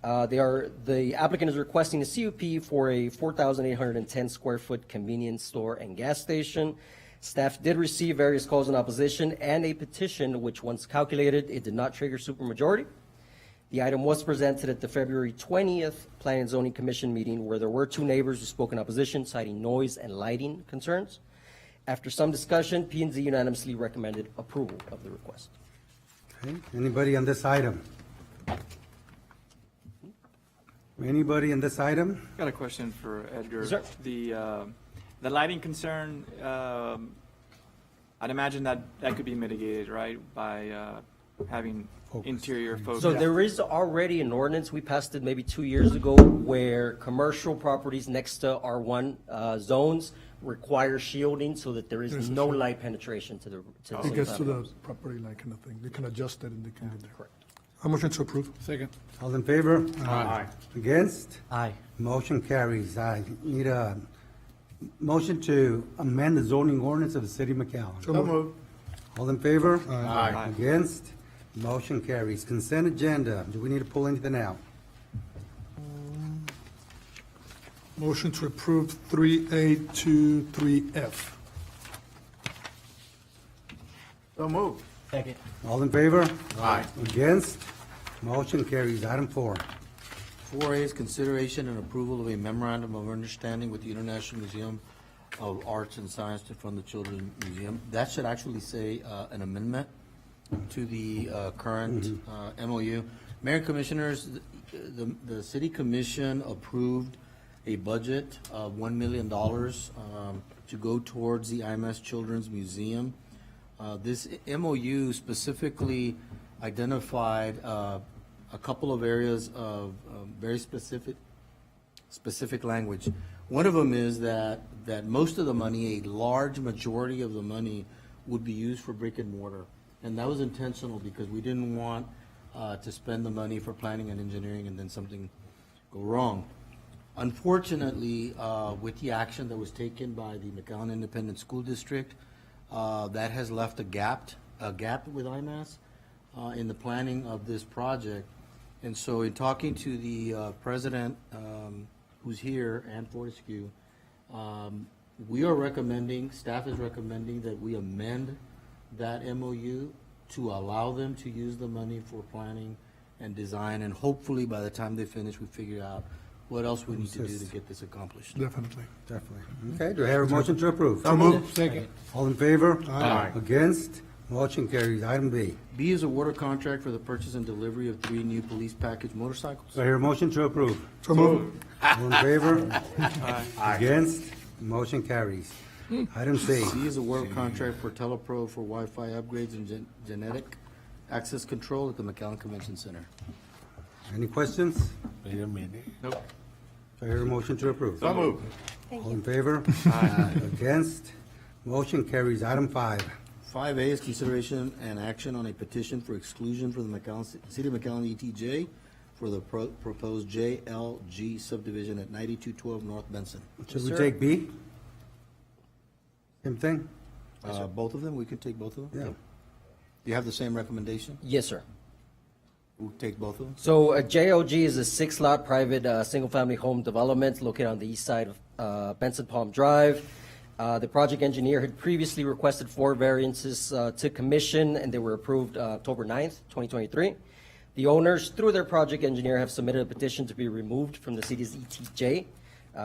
Speaker 3: The applicant is requesting a CUP for a 4,810 square foot convenience store and gas station. Staff did receive various calls in opposition and a petition, which once calculated, it did not trigger supermajority. The item was presented at the February 20th Planning and Zoning Commission meeting where there were 2 neighbors who spoke in opposition, citing noise and lighting concerns. After some discussion, P&Z unanimously recommended approval of the request.
Speaker 12: Okay, anybody on this item? Anybody in this item?
Speaker 2: Got a question for Edgar.
Speaker 3: Sir.
Speaker 2: The lighting concern, I'd imagine that could be mitigated, right, by having interior focus.
Speaker 3: So there is already an ordinance, we passed it maybe 2 years ago, where commercial properties next to R1 zones require shielding so that there is
Speaker 19: There's a
Speaker 3: no
Speaker 19: shield.
Speaker 3: light penetration to the.
Speaker 19: It gets to the property line kind of thing. They can adjust it and they can get there. Correct. A motion to approve.
Speaker 17: Second.
Speaker 12: All in favor?
Speaker 17: Aye.
Speaker 12: Against?
Speaker 18: Aye.
Speaker 12: Motion carries. I need a motion to amend the zoning ordinance of the city of McAllen.
Speaker 19: So moved.
Speaker 12: All in favor?
Speaker 17: Aye.
Speaker 12: Against? Motion carries. Consent agenda. Do we need to pull anything out?
Speaker 19: Motion to approve 3A to 3F.
Speaker 17: So moved.
Speaker 18: Second.
Speaker 12: All in favor?
Speaker 17: Aye.
Speaker 12: Against? Motion carries. Item 4.
Speaker 13: 4A is consideration and approval of a memorandum of understanding with the International Museum of Arts and Science to fund the Children's Museum. That should actually say an amendment to the current MOU. Mayor and Commissioners, the City Commission approved a budget of $1 million to go towards the IMS Children's Museum. This MOU specifically identified a couple of areas of very specific language. One of them is that most of the money, a large majority of the money, would be used for brick and mortar. And that was intentional because we didn't want to spend the money for planning and engineering and then something go wrong. Unfortunately, with the action that was taken by the McAllen Independent School District, that has left a gap with IMAS in the planning of this project. And so in talking to the president, who's here, Ann Fortescue, we are recommending, staff is recommending that we amend that MOU to allow them to use the money for planning and design, and hopefully by the time they finish, we figure out what else we need to do to get this accomplished.
Speaker 19: Definitely.
Speaker 12: Okay, do I have a motion to approve?
Speaker 19: So moved. Second.
Speaker 12: All in favor?
Speaker 17: Aye.
Speaker 12: Against? Motion carries. Item B.
Speaker 13: B is a water contract for the purchase and delivery of 3 new police package motorcycles.
Speaker 12: Do I hear a motion to approve?
Speaker 19: So moved.
Speaker 12: All in favor? Against? Motion carries. Item C.
Speaker 13: C is a water contract for Telepro for Wi-Fi upgrades and genetic access control at the McAllen Convention Center.
Speaker 12: Any questions?
Speaker 15: Wait a minute.
Speaker 2: Nope.
Speaker 12: Do I hear a motion to approve?
Speaker 17: So moved.
Speaker 12: All in favor? Against? Motion carries. Item 5.
Speaker 13: 5A is consideration and action on a petition for exclusion for the City of McAllen ETJ for the proposed JLG subdivision at 9212 North Benson.
Speaker 12: Should we take B? Same thing?
Speaker 13: Both of them? We could take both of them?
Speaker 12: Yeah.
Speaker 13: Do you have the same recommendation?
Speaker 3: Yes, sir.
Speaker 13: We'll take both of them?
Speaker 3: So JOG is a 6-lot private single-family home development located on the east side of Benson Palm Drive. The project engineer had previously requested 4 variances to commission, and they were approved October 9th, 2023. The owners, through their project engineer, have submitted a petition to be removed from the city's ETJ.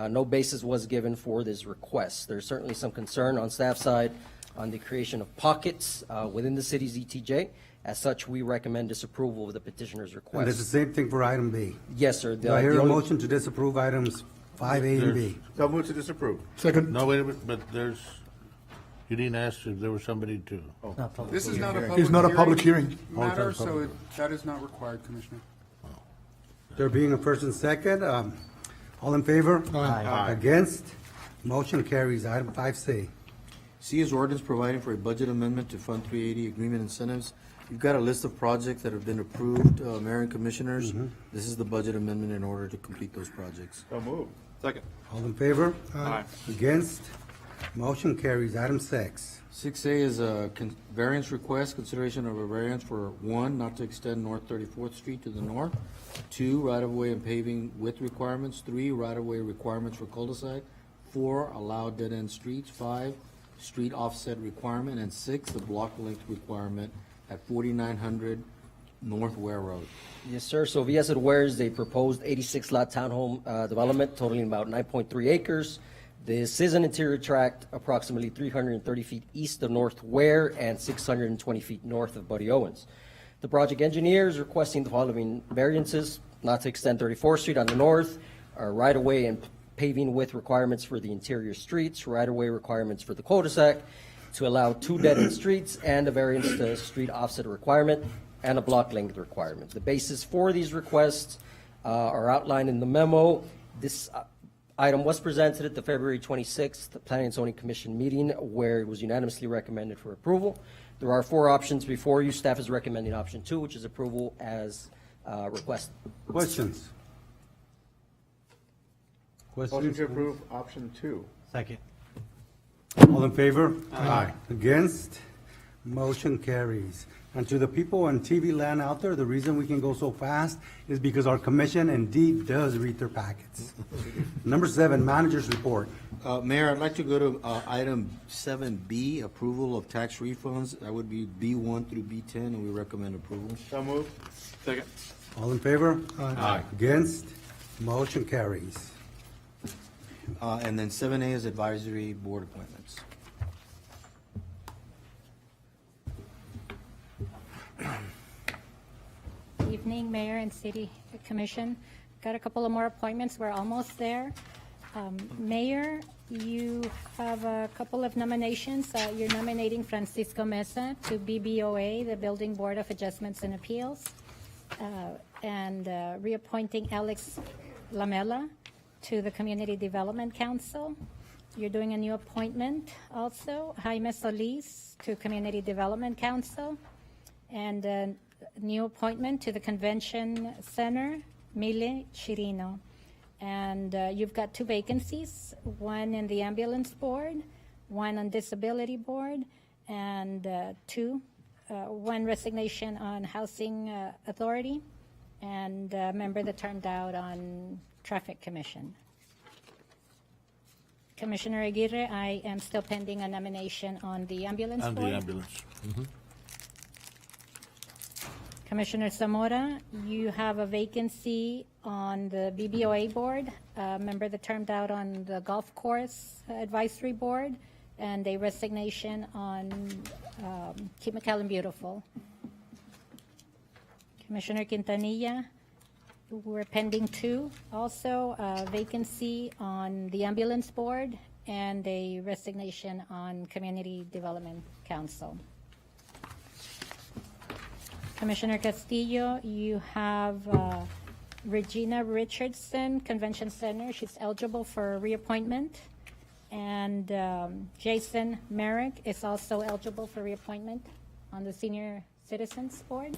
Speaker 3: No basis was given for this request. There's certainly some concern on staff side on the creation of pockets within the city's ETJ. As such, we recommend disapproval of the petitioner's request.
Speaker 12: And it's the same thing for item B.
Speaker 3: Yes, sir.
Speaker 12: Do I hear a motion to disapprove items 5A and B?
Speaker 15: So moved to disapprove.
Speaker 19: Second.
Speaker 15: No, wait a minute, but you didn't ask if there was somebody to.
Speaker 17: This is not a public
Speaker 19: It's not a public hearing.
Speaker 17: matter, so that is not required, Commissioner.
Speaker 12: There being a first and second, all in favor?
Speaker 19: Aye.
Speaker 12: Against? Motion carries. Item 5C.
Speaker 13: C is ordinance providing for a budget amendment to Fund 380 agreement incentives. You've got a list of projects that have been approved, Mayor and Commissioners. This is the budget amendment in order to complete those projects.
Speaker 17: So moved.
Speaker 2: Second.
Speaker 12: All in favor?
Speaker 2: Aye.
Speaker 12: Against? Motion carries. Item 6.
Speaker 13: 6A is a variance request, consideration of a variance for 1, not to extend North 34th Street to the north, 2, right-of-way and paving width requirements, 3, right-of-way requirements for cul-de-sac, 4, allowed dead-end streets, 5, street offset requirement, and 6, the block length requirement at 4900 North Ware Road.
Speaker 3: Yes, sir. So VS Ware is a proposed 86-lot townhome development totaling about 9.3 acres. This is an interior tract approximately 330 feet east of North Ware and 620 feet north of Buddy Owens. The project engineer is requesting the following variances. not to extend 34th Street on the north, right-of-way and paving width requirements for the interior streets, right-of-way requirements for the cul-de-sac, to allow 2 dead-end streets, and a variance to street offset requirement, and a block length requirement. The basis for these requests are outlined in the memo. This item was presented at the February 26th Planning and Zoning Commission meeting, where it was unanimously recommended for approval. There are 4 options before you. Staff is recommending option 2, which is approval as requested.
Speaker 12: Questions?
Speaker 4: Motion to approve option 2.
Speaker 12: Second. All in favor? Aye. Against? Motion carries. And to the people on TV land out there, the reason we can go so fast is because our commission indeed does read their packets. Number 7, managers report.
Speaker 13: Mayor, I'd like to go to item 7B, approval of tax refunds. That would be B1 through B10, and we recommend approval.
Speaker 4: So moved.
Speaker 2: Second.
Speaker 12: All in favor?
Speaker 4: Aye.
Speaker 12: Against? Motion carries.
Speaker 13: And then 7A is advisory board appointments.
Speaker 5: Evening, Mayor and City Commission. Got a couple of more appointments. We're almost there. Mayor, you have a couple of nominations. You're nominating Francisco Mesa to BBOA, the Building Board of Adjustments and Appeals, and reappointing Alex Lamela to the Community Development Council. You're doing a new appointment also, Jaime Solis to Community Development Council, and a new appointment to the Convention Center, Mile Chirino. And you've got 2 vacancies, one in the Ambulance Board, one on Disability Board, and 1 resignation on Housing Authority, and a member that turned out on Traffic Commission. Commissioner Aguirre, I am still pending a nomination on the Ambulance Board.
Speaker 15: And the ambulance.
Speaker 5: Commissioner Zamora, you have a vacancy on the BBOA board, a member that termed out on the Golf Course Advisory Board, and a resignation on Keep McAllen Beautiful. Commissioner Quintanilla, we're pending 2. Also, a vacancy on the Ambulance Board and a resignation on Community Development Council. Commissioner Castillo, you have Regina Richardson, Convention Center. She's eligible for reappointment. And Jason Merrick is also eligible for reappointment on the Senior Citizens Board.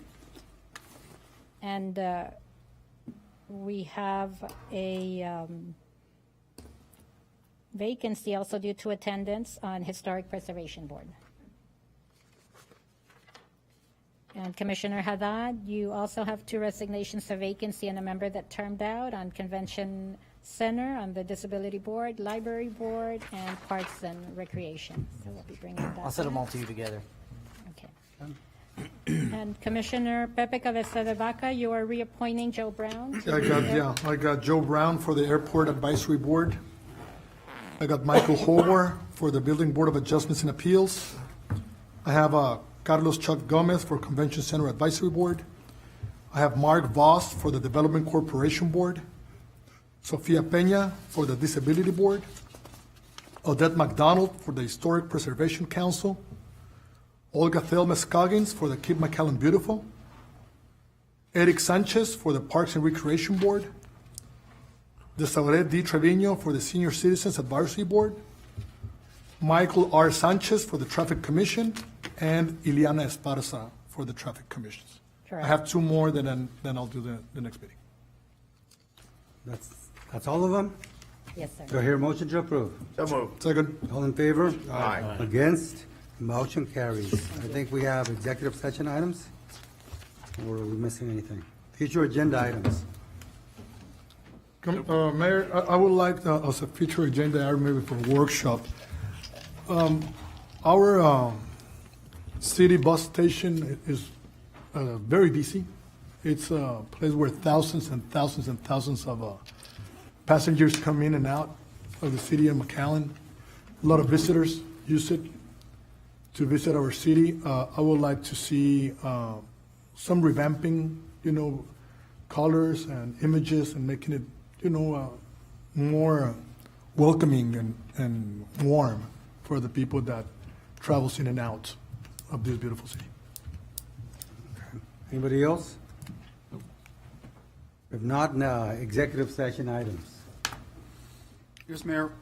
Speaker 5: And we have a vacancy also due to attendance on Historic Preservation Board. And Commissioner Haddad, you also have 2 resignations, a vacancy, and a member that termed out on Convention Center, on the Disability Board, Library Board, and Parks and Recreation. So we'll be bringing that
Speaker 18: I'll set them
Speaker 5: back.
Speaker 18: all to you together.
Speaker 5: And Commissioner Pepe Cabeza de Vaca, you are reappointing Joe Brown.
Speaker 19: I got Joe Brown for the Airport Advisory Board. I got Michael Howard for the Building Board of Adjustments and Appeals. I have Carlos Chuck Gomez for Convention Center Advisory Board. I have Mark Voss for the Development Corporation Board. Sofia Peña for the Disability Board. Odette McDonald for the Historic Preservation Council. Olga Thelma-Scoggins for the Keep McAllen Beautiful. Eric Sanchez for the Parks and Recreation Board. Desauret D. Trevino for the Senior Citizens Advisory Board. Michael R. Sanchez for the Traffic Commission, and Ileana Esparza for the Traffic Commissions.
Speaker 5: Correct.
Speaker 19: I have 2 more, then I'll do the next meeting.
Speaker 12: That's all of them?
Speaker 5: Yes, sir.
Speaker 12: Do I hear a motion to approve?
Speaker 4: So moved.
Speaker 19: Second.
Speaker 12: All in favor?
Speaker 4: Aye.
Speaker 12: Against? Motion carries. I think we have executive session items, or are we missing anything? Future agenda items.
Speaker 19: Mayor, I would like, as a future agenda item, maybe for a workshop, our city bus station is very busy. It's a place where thousands and thousands and thousands of passengers come in and out of the city of McAllen. A lot of visitors use it to visit our city. I would like to see some revamping, colors and images and making it, more welcoming and warm for the people that travels in and out of this beautiful city.
Speaker 12: Anybody else? If not, executive session items.
Speaker 6: Yes, Mayor.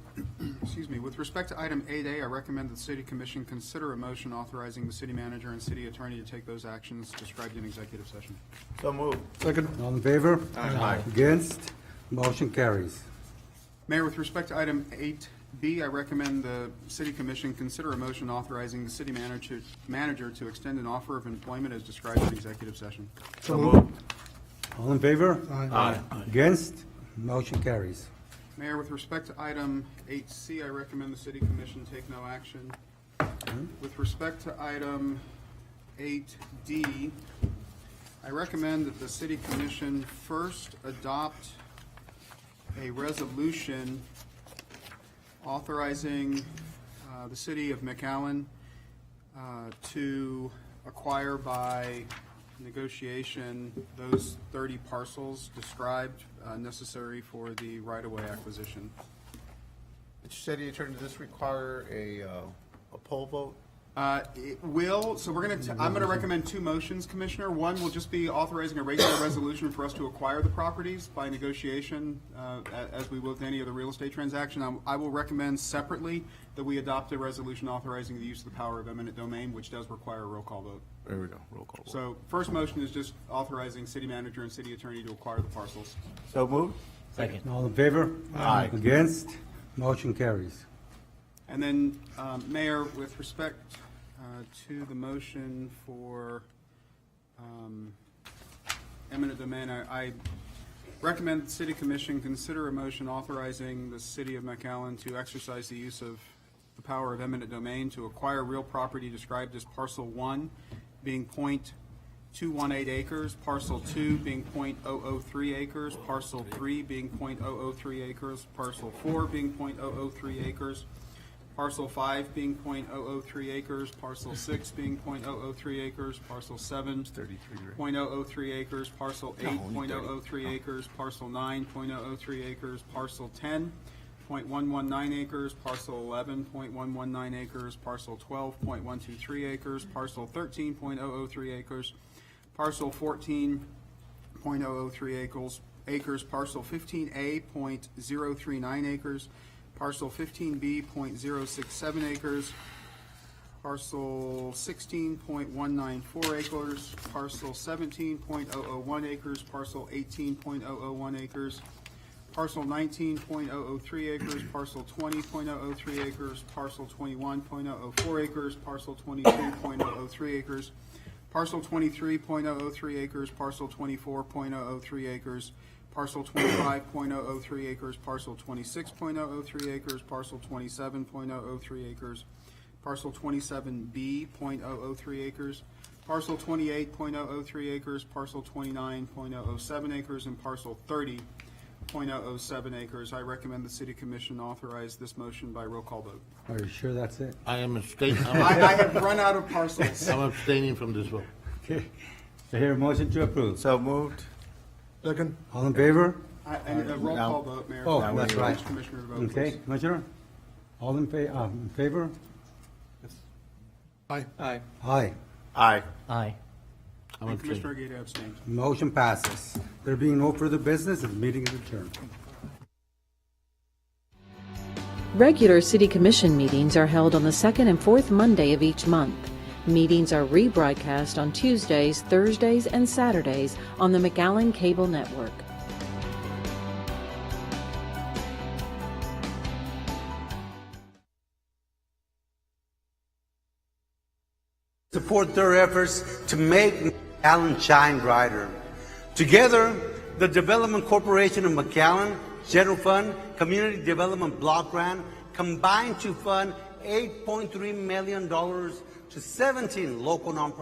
Speaker 6: Excuse me. With respect to item 8A, I recommend that the City Commission consider a motion authorizing the city manager and city attorney to take those actions described in executive session.
Speaker 4: So moved.
Speaker 19: Second.
Speaker 12: All in favor?
Speaker 4: Aye.
Speaker 12: Against? Motion carries.
Speaker 6: Mayor, with respect to item 8B, I recommend the City Commission consider a motion authorizing the city manager to extend an offer of employment as described in executive session.
Speaker 4: So moved.
Speaker 12: All in favor?
Speaker 4: Aye.
Speaker 12: Against? Motion carries.
Speaker 6: Mayor, with respect to item 8C, I recommend the City Commission take no action. With respect to item 8D, I recommend that the City Commission first adopt a resolution authorizing the City of McAllen to acquire by negotiation those 30 parcels described necessary for the right-of-way acquisition.
Speaker 4: City Attorney, does this require a poll vote?
Speaker 6: It will, so I'm going to recommend two motions, Commissioner. One will just be authorizing a regular resolution for us to acquire the properties by negotiation, as we will with any other real estate transaction. I will recommend separately that we adopt a resolution authorizing the use of the power of eminent domain, which does require a roll call vote.
Speaker 4: There we go, roll call vote.
Speaker 6: So first motion is just authorizing city manager and city attorney to acquire the parcels.
Speaker 4: So moved.
Speaker 18: Second.
Speaker 12: All in favor?
Speaker 4: Aye.
Speaker 12: Against? Motion carries.
Speaker 6: And then, Mayor, with respect to the motion for eminent domain, I recommend the City Commission consider a motion authorizing the City of McAllen to exercise the use of the power of eminent domain to acquire real property described as Parcel 1 being .218 acres, Parcel 2 being .003 acres, Parcel 3 being .003 acres, Parcel 4 being .003 acres, Parcel 5 being .003 acres, Parcel 6 being .003 acres, Parcel 7 .003 acres, Parcel 8 .003 acres, Parcel 9 .003 acres, Parcel 10 .119 acres, Parcel 11 .119 acres, Parcel 12 .123 acres, Parcel 13 .003 acres, Parcel 14 .003 acres, Parcel 15A .039 acres, Parcel 15B .067 acres, Parcel 16.194 acres, Parcel 17.001 acres, Parcel 18.001 acres, Parcel 19.003 acres, Parcel 20.003 acres, Parcel 21.004 acres, Parcel 22.003 acres, Parcel 23.003 acres, Parcel 24.003 acres, Parcel 25.003 acres, Parcel 26.003 acres, Parcel 27.003 acres, Parcel 27B .003 acres, Parcel 28.003 acres, Parcel 29.007 acres, and Parcel 30.007 acres. I recommend the City Commission authorize this motion by roll call vote.
Speaker 12: Are you sure that's it?
Speaker 15: I am abstaining.
Speaker 6: I have run out of parcels.
Speaker 15: I'm abstaining from this vote.
Speaker 12: Okay. So here, motion to approve.
Speaker 4: So moved.
Speaker 19: Second.
Speaker 12: All in favor?
Speaker 6: And a roll call vote, Mayor.
Speaker 12: Oh,
Speaker 6: Now
Speaker 12: that's
Speaker 6: we
Speaker 12: right.
Speaker 6: urge Commissioner to vote,
Speaker 12: Okay,
Speaker 6: please.
Speaker 12: Commissioner? All in favor?
Speaker 19: Aye.
Speaker 6: Aye.
Speaker 12: Aye.
Speaker 4: Aye.
Speaker 18: Aye.
Speaker 6: And Commissioner Gata abstained.
Speaker 12: Motion passes. There being no further business, this meeting is adjourned.
Speaker 11: Regular City Commission meetings are held on the second and fourth Monday of each month. Meetings are rebroadcast on Tuesdays, Thursdays, and Saturdays on the McAllen Cable Network.
Speaker 12: Support their efforts to make McAllen shine brighter. Together, the Development Corporation of McAllen, General Fund, Community Development Block Grant combined to fund $8.3 million to 17 local nonprofits.